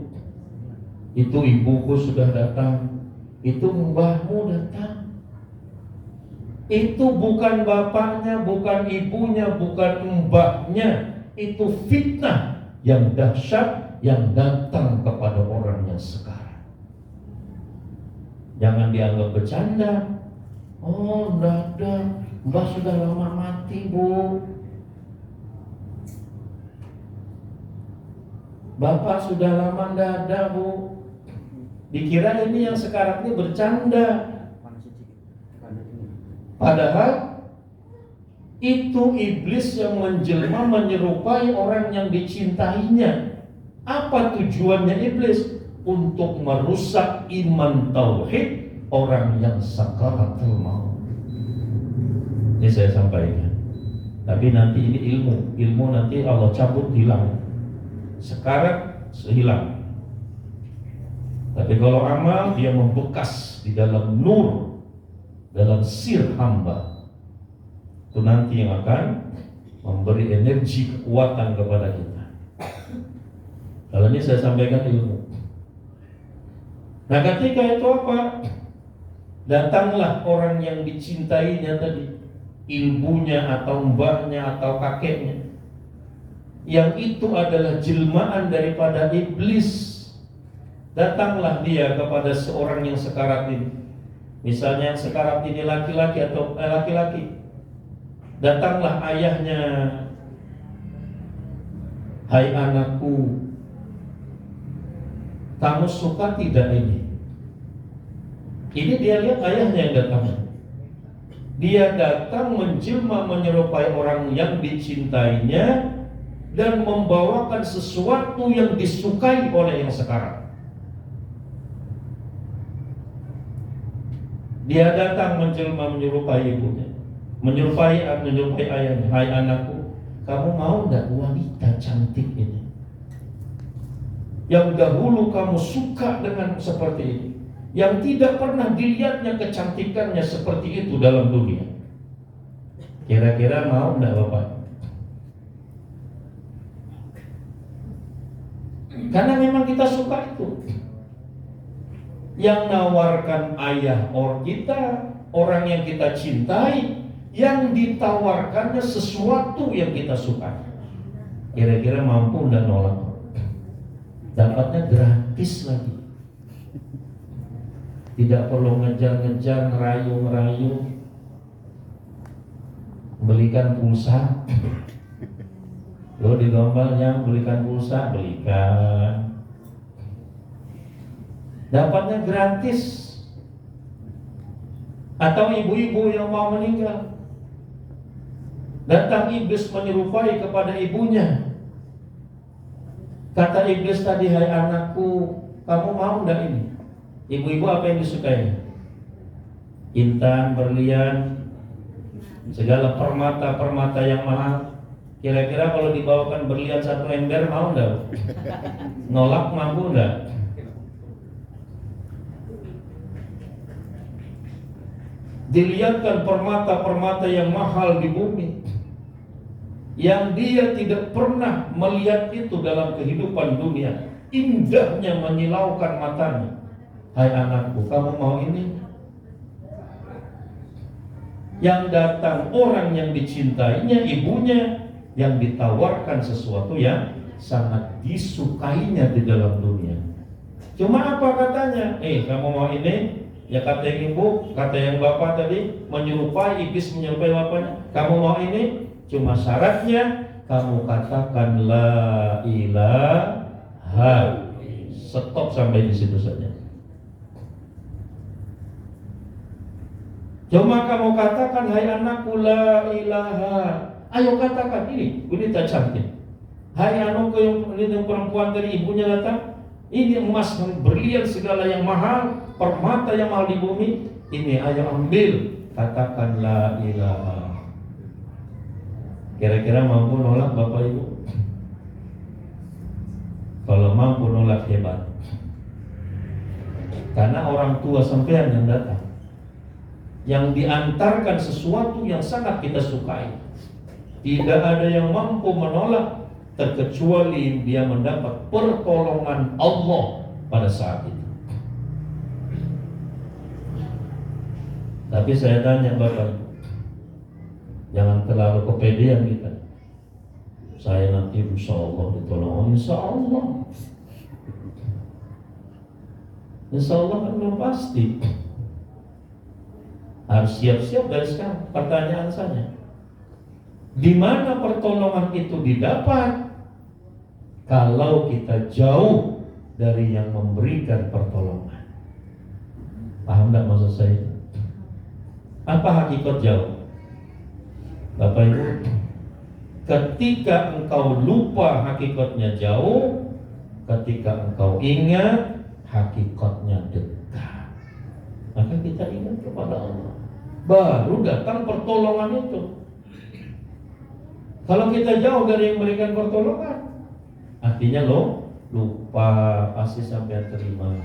Itu ibuku sudah datang, itu mbahmu datang. Itu bukan bapaknya, bukan ibunya, bukan mbahnya. Itu fitnah yang dahsyat yang datang kepada orang yang sekarang. Jangan dianggap bercanda. Oh, enggak ada, mbah sudah lama mati, Bu. Bapak sudah lama enggak ada, Bu. Dikira ini yang sekarang ini bercanda. Padahal itu iblis yang menjelma menyerupai orang yang dicintainya. Apa tujuannya iblis? Untuk merusak iman tauhid orang yang sakaratul maut. Ini saya sampaikan. Tapi nanti ini ilmu nanti Allah cabut hilang. Sekarang hilang. Tapi kalau amal dia membekas di dalam nur, dalam sir hamba. Itu nanti yang akan memberi energi kekuatan kepada kita. Kalau ini saya sampaikan ilmu. Nah ketika itu apa? Datanglah orang yang dicintainya tadi, ibunya atau mbahnya atau kakeknya, yang itu adalah jelmaan daripada iblis. Datanglah dia kepada seorang yang sekarat ini. Misalnya yang sekarat ini laki-laki atau laki-laki. Datanglah ayahnya, hai anakku, kamu suka tidak ini? Ini dia lihat ayahnya yang datang. Dia datang menjelma menyerupai orang yang dicintainya dan membawakan sesuatu yang disukai oleh yang sekarang. Dia datang menjelma menyerupai ibunya, menyerupai ayahnya. Hai anakku, kamu mau enggak wanita cantik ini? Yang dahulu kamu suka dengan seperti ini, yang tidak pernah dilihatnya kecantikannya seperti itu dalam dunia. Kira-kira mau enggak Bapak? Karena memang kita suka itu. Yang nawarkan ayah orang yang kita cintai, yang ditawarkannya sesuatu yang kita suka. Kira-kira mampu dan nolak? Dapatnya gratis lagi. Tidak perlu ngejar-ngejar, ngerayu-ngerayu, belikan pulsa. Lo digombalnya belikan pulsa, belikan. Dapatnya gratis. Atau ibu-ibu yang mau meninggal, datang iblis menyerupai kepada ibunya. Kata iblis tadi, hai anakku, kamu mau enggak ini? Ibu-ibu apa yang disukai? Intan, berlian, segala permata-permata yang mahal. Kira-kira kalau dibawakan berlian 1 ember mau enggak? Nolak, mampu enggak? Dilihatkan permata-permata yang mahal di bumi, yang dia tidak pernah melihat itu dalam kehidupan dunia. Indahnya menyilaukan matanya. Hai anakku, kamu mau ini? Yang datang orang yang dicintainya, ibunya, yang ditawarkan sesuatu yang sangat disukainya di dalam dunia. Cuma apa katanya? Kamu mau ini? Ya kata yang ibu, kata yang bapak tadi, menyerupai, iblis menyerupai bapaknya. Kamu mau ini? Cuma syaratnya kamu katakan la ilaha. Stop sampai di situ saja. Cuma kamu katakan, hai anakku, la ilaha. Ayo katakan ini wanita cantik. Hai anakku, yang perempuan dari ibunya datang. Ini emas, berlian, segala yang mahal, permata yang mahal di bumi. Ini ayo ambil, katakan la ilaha. Kira-kira mampu nolak Bapak Ibu? Kalau mampu nolak hebat. Karena orang tua sampean yang datang, yang diantarkan sesuatu yang sangat kita sukai. Tidak ada yang mampu menolak terkecuali dia mendapat pertolongan Allah pada saat itu. Tapi saya tanya Bapak, jangan terlalu kepedean kita. Saya nanti insya Allah ditolong. Insya Allah. Insya Allah kan belum pasti. Harus siap-siap dari sekarang. Pertanyaan saya, di mana pertolongan itu didapat? Kalau kita jauh dari yang memberikan pertolongan. Paham enggak maksud saya? Apa hakikat jauh? Bapak Ibu, ketika engkau lupa hakikatnya jauh, ketika engkau ingat hakikatnya dekat, maka kita ingat kepada Allah, baru datang pertolongan itu. Kalau kita jauh dari yang memberikan pertolongan, artinya lupa, pasti sampai terima.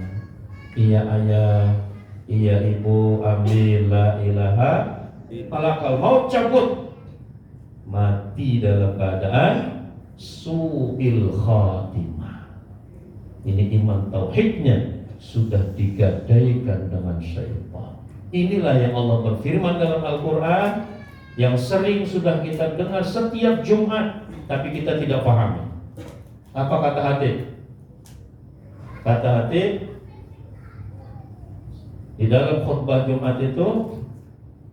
Iya ayah, iya ibu, amin, la ilaha, malakal maut cabut, mati dalam keadaan su'il khatimah. Ini iman tauhidnya sudah digadaikan dengan syaitan. Inilah yang Allah berfirman dalam Al-Quran, yang sering sudah kita dengar setiap Jumat, tapi kita tidak paham. Apa kata hati? Kata hati di dalam khutbah Jumat itu,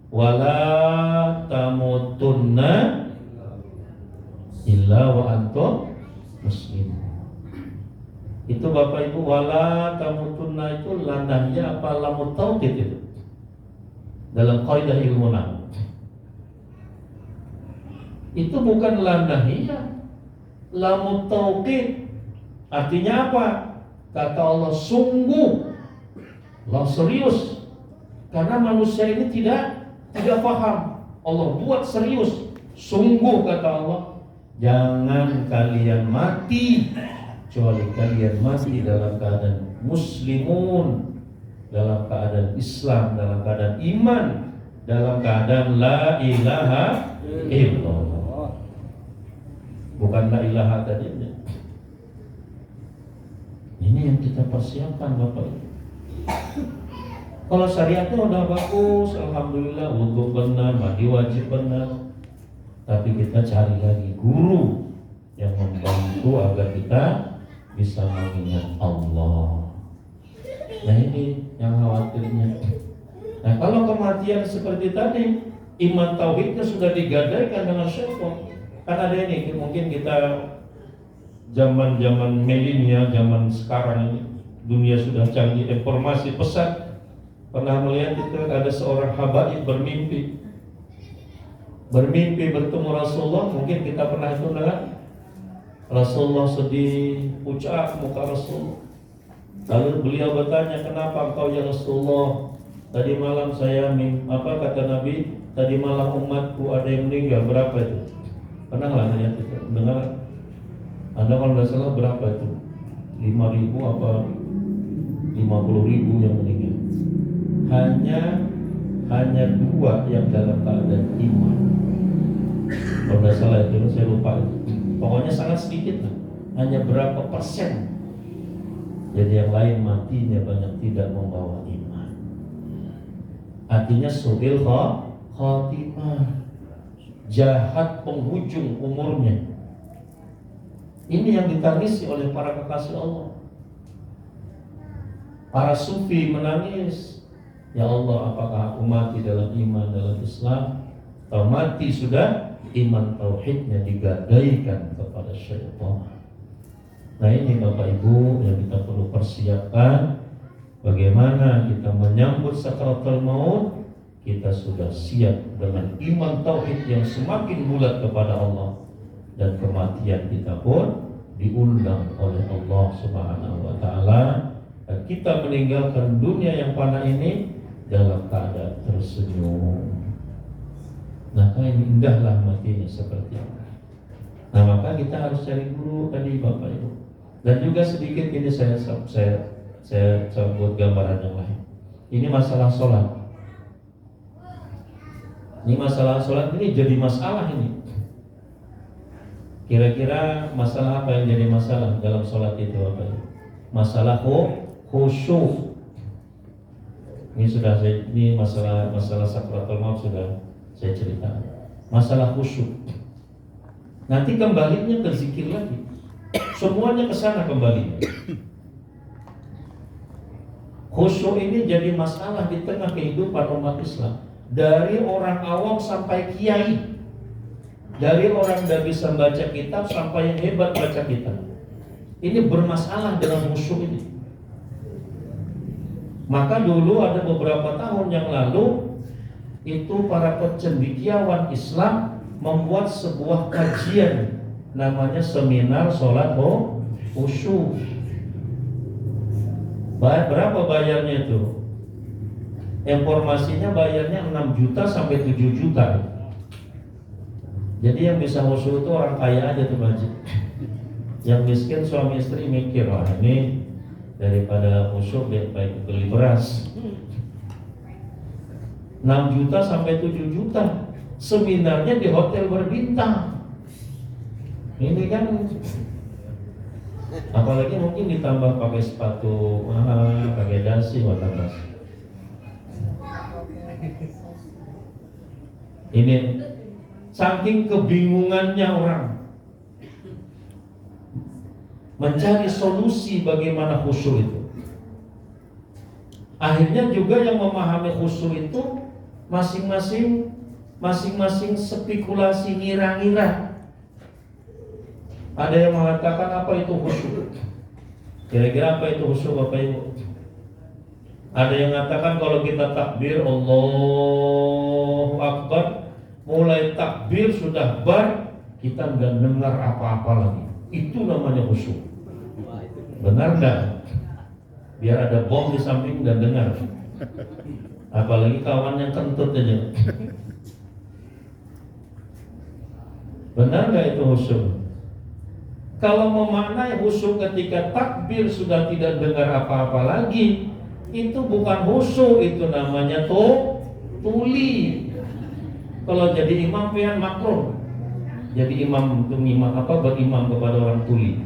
wala tamutunna illa wa antum muslimun. Itu Bapak Ibu, wala tamutunna itu landahnya apa lamut taukid itu dalam kaidah ilmu nahwu. Itu bukan landahnya, lamut taukid. Artinya apa? Kata Allah, sungguh, Allah serius. Karena manusia ini tidak paham. Allah buat serius. Sungguh kata Allah, jangan kalian mati kecuali kalian mati dalam keadaan muslimun, dalam keadaan Islam, dalam keadaan iman, dalam keadaan la ilaha illallah. Bukan la ilaha tadinya. Ini yang kita persiapkan Bapak Ibu. Kalau syariatnya udah bagus, alhamdulillah, wudhu benar, mandi wajib benar. Tapi kita cari lagi guru yang membantu agar kita bisa mengingat Allah. Nah ini yang khawatirnya. Nah kalau kematian seperti tadi, iman tauhidnya sudah digadaikan dengan syaitan. Kan ada ini, mungkin kita zaman milenial, zaman sekarang ini, dunia sudah canggih, informasi pesat. Pernah melihat itu ada seorang habaib bermimpi bertemu Rasulullah. Mungkin kita pernah itu kan? Rasulullah sedih, pucat muka Rasul. Lalu beliau bertanya, kenapa engkau ya Rasulullah? Tadi malam saya kata Nabi, tadi malam umatku ada yang meninggal. Berapa itu? Pernah nggak lihat itu? Dengar? Anda kalau nggak salah berapa itu? 5.000 apa 50.000 yang meninggal? Hanya 2 yang dalam keadaan iman. Kalau nggak salah itu, saya lupa itu. Pokoknya sangat sedikit lah. Hanya berapa persen. Jadi yang lain matinya banyak tidak membawa iman. Artinya su'il khatimah, jahat penghujung umurnya. Ini yang ditangisi oleh para kekasih Allah. Para sufi menangis, ya Allah, apakah aku mati dalam iman, dalam Islam, atau mati sudah iman tauhidnya digadaikan kepada syaitan. Nah ini Bapak Ibu yang kita perlu persiapkan. Bagaimana kita menyambut sakaratul maut, kita sudah siap dengan iman tauhid yang semakin bulat kepada Allah, dan kematian kita pun diundang oleh Allah Subhanahu wa taala, dan kita meninggalkan dunia yang fana ini dalam keadaan tersenyum. Nah, ini indahlah matinya seperti itu. Nah, maka kita harus cari guru tadi Bapak Ibu. Dan juga sedikit ini saya buat gambaran yang lain. Ini masalah sholat. Ini masalah sholat ini jadi masalah ini. Kira-kira masalah apa yang jadi masalah dalam sholat itu Bapak Ibu? Masalah khusyuk. Ini masalah sakaratul maut sudah saya ceritakan. Masalah khusyuk. Nanti kembalinya ke zikir lagi. Semuanya ke sana kembali. Khusyuk ini jadi masalah di tengah kehidupan umat Islam. Dari orang awam sampai kiai. Dari orang tidak bisa baca kitab sampai yang hebat baca kitab. Ini bermasalah dengan khusyuk ini. Maka dulu ada beberapa tahun yang lalu itu para cendekiawan Islam membuat sebuah kajian namanya seminar sholat khusyuk. Berapa bayarnya itu? Informasinya bayarnya 6 juta sampai 7 juta. Jadi yang bisa khusyuk itu orang kaya aja tuh Pak. Yang miskin suami istri mikir, wah ini daripada khusyuk baik beli beras. 6 juta sampai 7 juta. Seminarnya di hotel berbintang. Ini kan apalagi mungkin ditambah pakai sepatu mahal, pakai dasi, watas. Ini saking kebingungannya orang mencari solusi bagaimana khusyuk itu. Akhirnya juga yang memahami khusyuk itu masing-masing spekulasi ngira-ngira. Ada yang mengatakan apa itu khusyuk? Kira-kira apa itu khusyuk Bapak Ibu? Ada yang mengatakan kalau kita takbir Allahu Akbar, mulai takbir sudah bar, kita nggak dengar apa-apa lagi. Itu namanya khusyuk. Benar nggak? Biar ada bom di samping dan dengar. Apalagi kawannya kentut aja. Benar nggak itu khusyuk? Kalau memaknai khusyuk ketika takbir sudah tidak dengar apa-apa lagi, itu bukan khusyuk, itu namanya tuli. Kalau jadi imam pian makruh. Jadi imam berimam kepada orang tuli.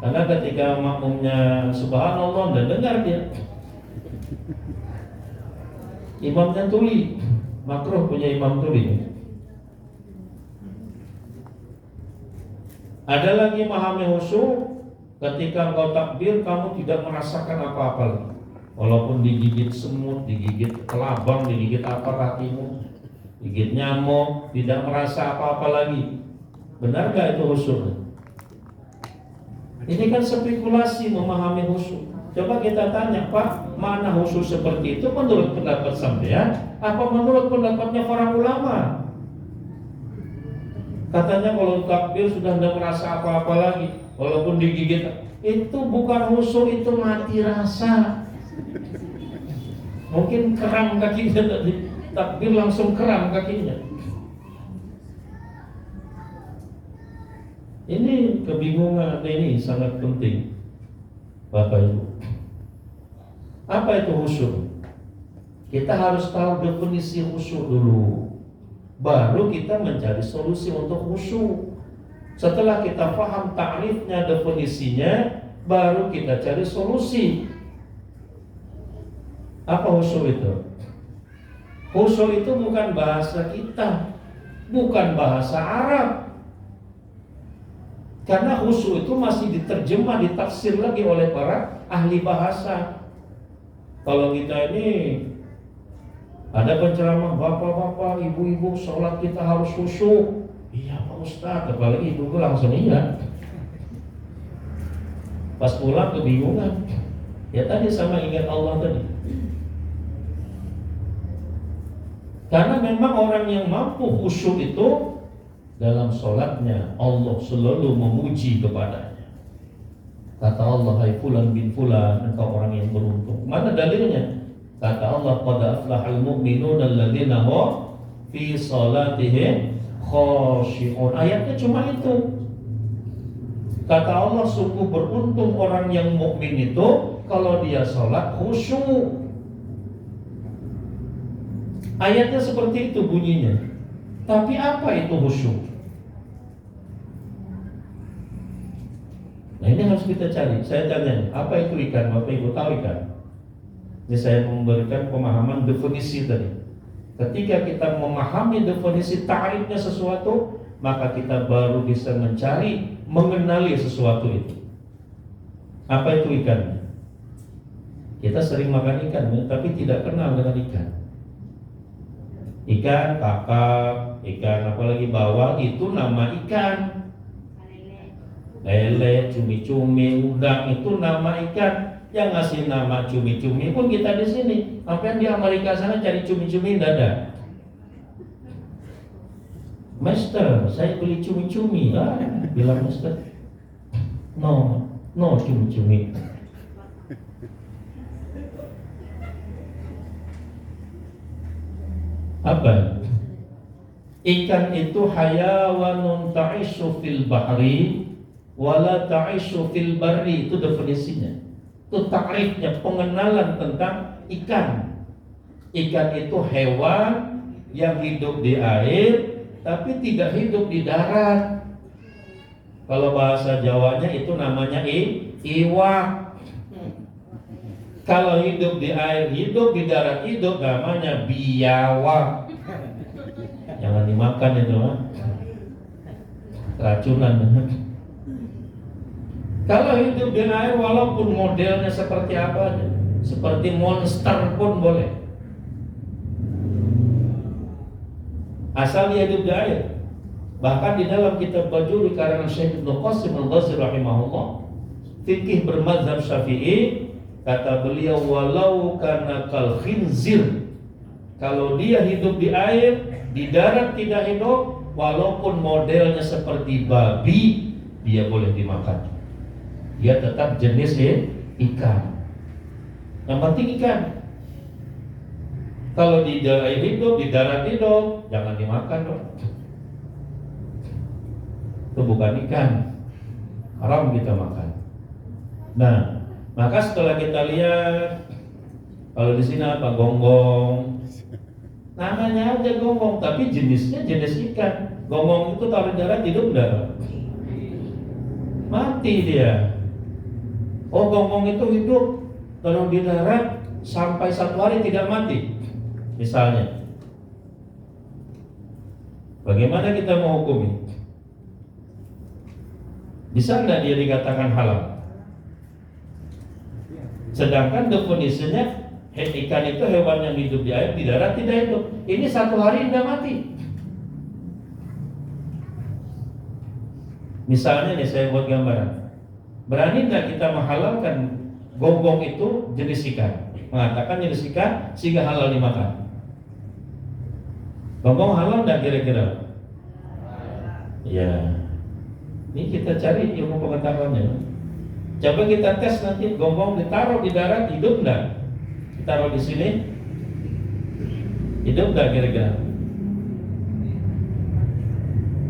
Karena ketika makmumnya subhanallah dan dengar dia, imamnya tuli, makruh punya imam tuli. Ada lagi memahami khusyuk ketika engkau takbir kamu tidak merasakan apa-apa lagi. Walaupun digigit semut, digigit kelabang, digigit apa kakimu, digigit nyamuk, tidak merasa apa-apa lagi. Benar gak itu khusyuk? Ini kan spekulasi memahami khusyuk. Coba kita tanya, Pak, mana khusyuk seperti itu menurut pendapat sampean? Apa menurut pendapatnya para ulama? Katanya kalau takbir sudah tidak merasa apa-apa lagi, walaupun digigit. Itu bukan khusyuk, itu mati rasa. Mungkin kram kakinya tadi, takbir langsung kram kakinya. Ini kebingungan ini sangat penting, Bapak Ibu. Apa itu khusyuk? Kita harus tahu definisi khusyuk dulu, baru kita mencari solusi untuk khusyuk. Setelah kita paham ta'rifnya, definisinya, baru kita cari solusi. Apa khusyuk itu? Khusyuk itu bukan bahasa kita, bukan bahasa Arab. Karena khusyuk itu masih diterjemah, ditafsir lagi oleh para ahli bahasa. Kalau kita ini ada penceramah, bapak-bapak, ibu-ibu, sholat kita harus khusyuk. Iya Pak Ustadz, apalagi ibu-ibu langsung iya. Pas pulang kebingungan. Ya tadi sama ingat Allah tadi. Karena memang orang yang mampu khusyuk itu dalam sholatnya Allah selalu memuji kepadanya. Kata Allah, hai fulan bin fulan, engkau orang yang beruntung. Mana dalilnya? Kata Allah, qad aflahal mu'minuna alladzina hum fi sholatihim khashi'un. Ayatnya cuma itu. Kata Allah, sungguh beruntung orang yang mukmin itu kalau dia sholat khusyuk. Ayatnya seperti itu bunyinya. Tapi apa itu khusyuk? Nah ini harus kita cari. Saya tanya, apa itu ikan? Bapak Ibu tahu ikan? Ini saya memberikan pemahaman definisi tadi. Ketika kita memahami definisi ta'rifnya sesuatu, maka kita baru bisa mencari, mengenali sesuatu itu. Apa itu ikan? Kita sering makan ikan, tapi tidak kenal dengan ikan. Ikan kakap, ikan apalagi bawal, itu nama ikan. Lele, cumi-cumi, udang, itu nama ikan. Yang ngasih nama cumi-cumi pun kita di sini. Sampai di Amerika sana cari cumi-cumi tidak ada. Master, saya beli cumi-cumi. Bilang Master, no cumi-cumi. Apa? Ikan itu hayawanun ta'ishu fil bahri wala ta'ishu fil barri. Itu definisinya. Itu takrifnya, pengenalan tentang ikan. Ikan itu hewan yang hidup di air tapi tidak hidup di darat. Kalau bahasa Jawanya itu namanya iwak. Kalau hidup di air hidup, di darat hidup, namanya biawak. Jangan dimakan itu, racunan. Kalau hidup di air walaupun modelnya seperti apa aja, seperti monster pun boleh, asal dia hidup di air. Bahkan di dalam kitab Bajuri karangan Syekh Ibnu Qasim al-Ghazali rahimahullah, fikih bermadzhab Syafi'i, kata beliau, walau kana kal khinzir, kalau dia hidup di air, di darat tidak hidup, walaupun modelnya seperti babi, dia boleh dimakan. Dia tetap jenis ikan. Yang penting ikan. Kalau di air hidup, di darat hidup, jangan dimakan dong. Itu bukan ikan, haram kita makan. Nah, maka setelah kita lihat, kalau di sini apa, gonggong, namanya aja gonggong, tapi jenisnya jenis ikan. Gonggong itu taruh di darat hidup enggak? Mati dia. Oh, gonggong itu hidup taruh di darat sampai 1 hari tidak mati, misalnya. Bagaimana kita mau hukumi? Bisa enggak dia dikatakan halal? Sedangkan definisinya ikan itu hewan yang hidup di air, di darat tidak hidup. Ini 1 hari tidak mati. Misalnya nih, saya buat gambaran. Berani enggak kita menghalalkan gonggong itu jenis ikan? Mengatakan jenis ikan sehingga halal dimakan. Gonggong halal enggak kira-kira? Ya. Ini kita cari ilmu pengetahuannya. Coba kita tes nanti, gonggong ditaruh di darat hidup enggak? Ditaruh di sini hidup enggak kira-kira?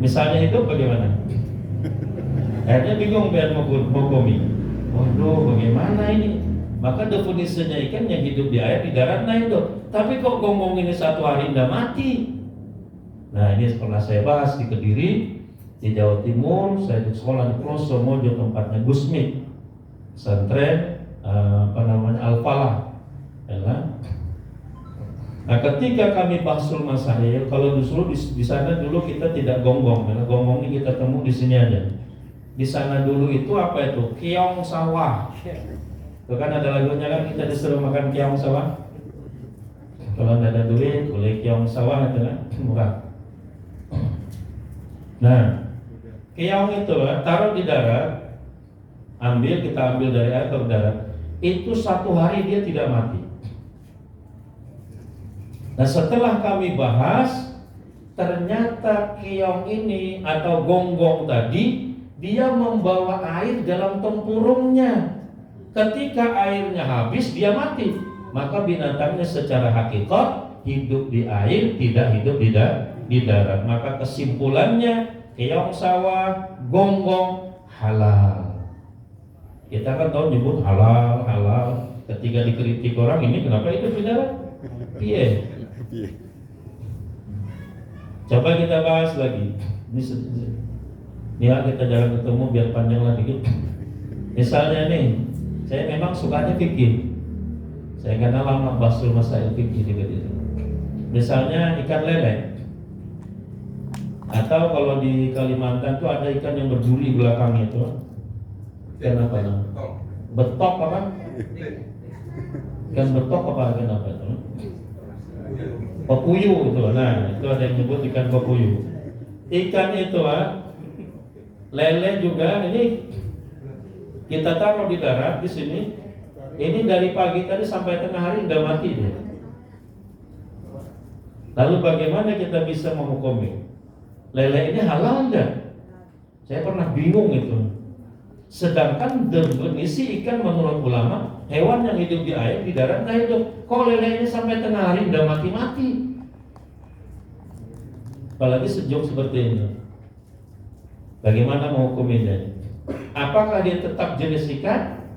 Misalnya hidup bagaimana? Akhirnya bingung biar mau komi. Waduh, bagaimana ini? Maka definisinya ikan yang hidup di air, di darat nah hidup. Tapi kok gonggong ini 1 hari tidak mati? Nah, ini pernah saya bahas di Kediri, di Jawa Timur. Saya di sekolah di Ploso Mojo, tempatnya Gusmi, pesantren Al-Falah. Ya kan? Nah, ketika kami bahsul masail, kalau disuruh di sana dulu kita tidak gonggong, karena gonggong ini kita temu di sini aja. Di sana dulu itu apa itu? Keong sawah. Itu kan ada lagunya kan, kita disuruh makan keong sawah. Kalau tidak ada duit, boleh keong sawah itu kan, murah. Nah, keong itu taruh di darat, kita ambil dari air ke darat. Itu 1 hari dia tidak mati. Nah, setelah kami bahas, ternyata keong ini atau gonggong tadi, dia membawa air dalam tempurungnya. Ketika airnya habis, dia mati. Maka binatangnya secara hakikat hidup di air, tidak hidup di darat. Maka kesimpulannya, keong sawah, gonggong halal. Kita kan tahu nyebut halal. Ketika dikritik orang, ini kenapa hidup di darat? Iya. Coba kita bahas lagi. Ini kita jarang ketemu biar panjang lah dikit. Misalnya nih, saya memang sukanya fikih. Saya kenal lama basul masail fikih di Kediri. Misalnya ikan lele. Atau kalau di Kalimantan tuh ada ikan yang berduri belakangnya itu. Ikan apa namanya? Betok apa? Ikan betok apa itu? Papuyu itu. Nah, itu ada yang nyebut ikan papuyu. Ikan itu lele juga ini kita taruh di darat di sini, Ini dari pagi tadi sampai tengah hari udah mati dia. Lalu bagaimana kita bisa menghukumi? Lele ini halal enggak? Saya pernah bingung itu. Sedangkan definisi ikan menurut ulama, hewan yang hidup di air, di darat nggak hidup. Kok lele ini sampai tengah hari udah mati-mati? Apalagi sejuk seperti ini. Bagaimana menghukuminya? Apakah dia tetap jenis ikan?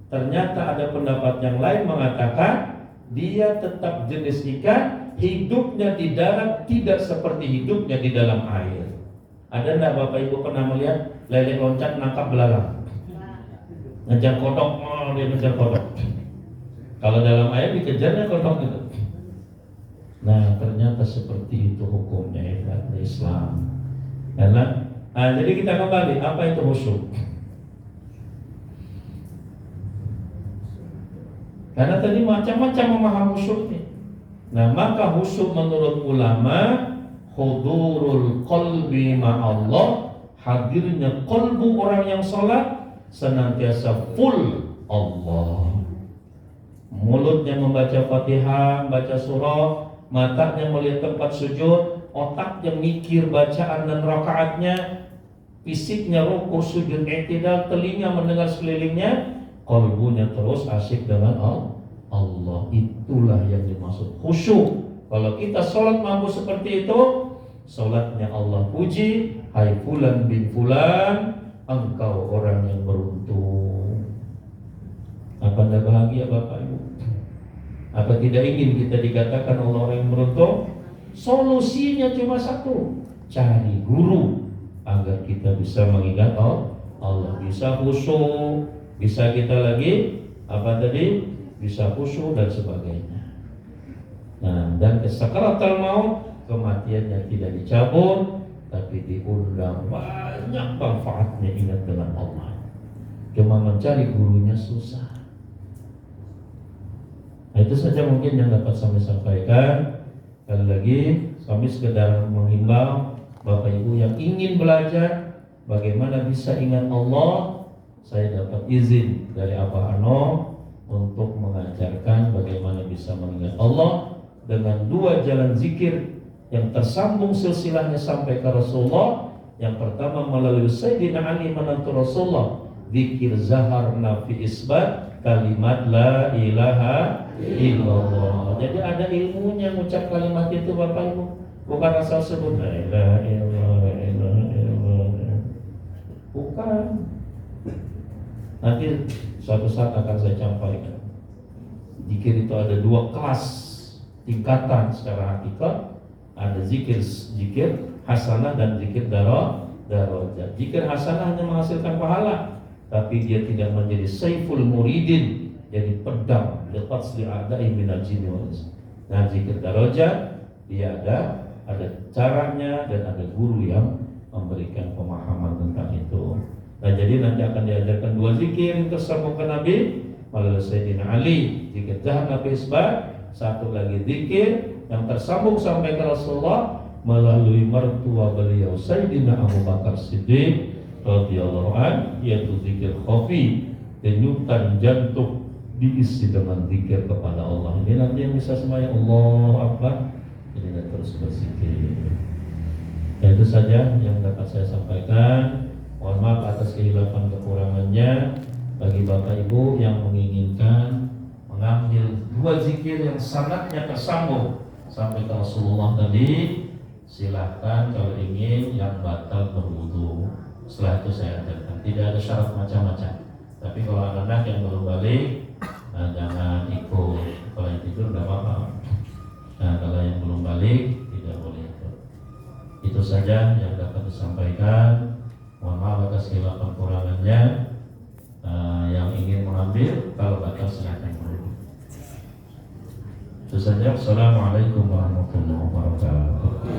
Ternyata ada pendapat yang lain mengatakan dia tetap jenis ikan, hidupnya di darat tidak seperti hidupnya di dalam air. Ada enggak Bapak Ibu pernah melihat lele loncat nangkap belalang? Ngejar kodok, dia ngejar kodok. Kalau dalam air dikejarnya kodok itu. Nah, ternyata seperti itu hukumnya Islam. Jadi kita kembali, apa itu khusyuk? Karena tadi macam-macam memaham khusyuk ini. Nah, maka khusyuk menurut ulama hudurul qalbi ma'allah, hadirnya qalbu orang yang sholat senantiasa full Allah. Mulutnya membaca Fatihah, baca surah, matanya melihat tempat sujud, otaknya mikir bacaan dan rakaatnya, fisiknya ruku, sujud, i'tidal, telinga mendengar sekelilingnya, qalbunya terus asyik dengan Allah. Itulah yang dimaksud khusyuk. Kalau kita sholat mampu seperti itu, sholatnya Allah puji, hai fulan bin fulan, engkau orang yang beruntung. Apa anda bahagia Bapak Ibu? Apa tidak ingin kita dikatakan Allah orang yang beruntung? Solusinya cuma satu, cari guru agar kita bisa mengingat Allah, bisa khusyuk, bisa kita lagi bisa khusyuk dan sebagainya. Nah, dan sakaratul maut, kematiannya tidak dicabut, tapi diundang, banyak manfaatnya ingat dengan Allah. Cuma mencari gurunya susah. Nah, itu saja mungkin yang dapat kami sampaikan. Sekali lagi, kami sekedar menghimbau Bapak Ibu yang ingin belajar bagaimana bisa ingat Allah. Saya dapat izin dari Abah Ano untuk mengajarkan bagaimana bisa mengingat Allah dengan 2 jalan zikir yang tersambung silsilahnya sampai ke Rasulullah. Yang pertama melalui Sayyidina Ali menantu Rasulullah, zikir zahar nafi isbat kalimat la ilaha illallah. Jadi ada ilmunya mengucap kalimat itu Bapak Ibu, bukan asal sebut la ilaha illallah. Bukan. Nanti suatu saat akan saya sampaikan. Zikir itu ada 2 kelas tingkatan secara hakikat. Ada zikir hasanah dan zikir darajat. Zikir hasanah hanya menghasilkan pahala, tapi dia tidak menjadi saiful muridin, jadi pedang lepas diadai minal jinni wal ins. Nah, zikir darajat dia ada caranya dan ada guru yang memberikan pemahaman tentang itu. Nah, jadi nanti akan diajarkan 2 zikir yang tersambung ke Nabi melalui Sayyidina Ali, zikir zahar nafi isbat. Satu lagi zikir yang tersambung sampai ke Rasulullah melalui mertua beliau Sayyidina Abu Bakar Siddiq radhiyallahu an, yaitu zikir khafi, denyutan jantung diisi dengan zikir kepada Allah. Ini nanti yang bisa sembahyang Allahu Akbar, jadi terus berzikir. Ya, itu saja yang dapat saya sampaikan. Mohon maaf atas kehilapan kekurangannya. Bagi Bapak Ibu yang menginginkan mengambil 2 zikir yang sangatnya tersambung sampai ke Rasulullah tadi, silahkan. Kalau ingin yang batal berwudu, setelah itu saya ajarkan. Tidak ada syarat macam-macam. Tapi kalau anak-anak yang belum balik, jangan ikut. Kalau yang tidur tidak apa-apa. Nah, kalau yang belum balik tidak boleh ikut. Itu saja yang dapat disampaikan. Mohon maaf atas kehilapan kurangannya. Yang ingin mengambil, kalau batal silakan. Itu saja. Assalamualaikum warahmatullahi wabarakatuh.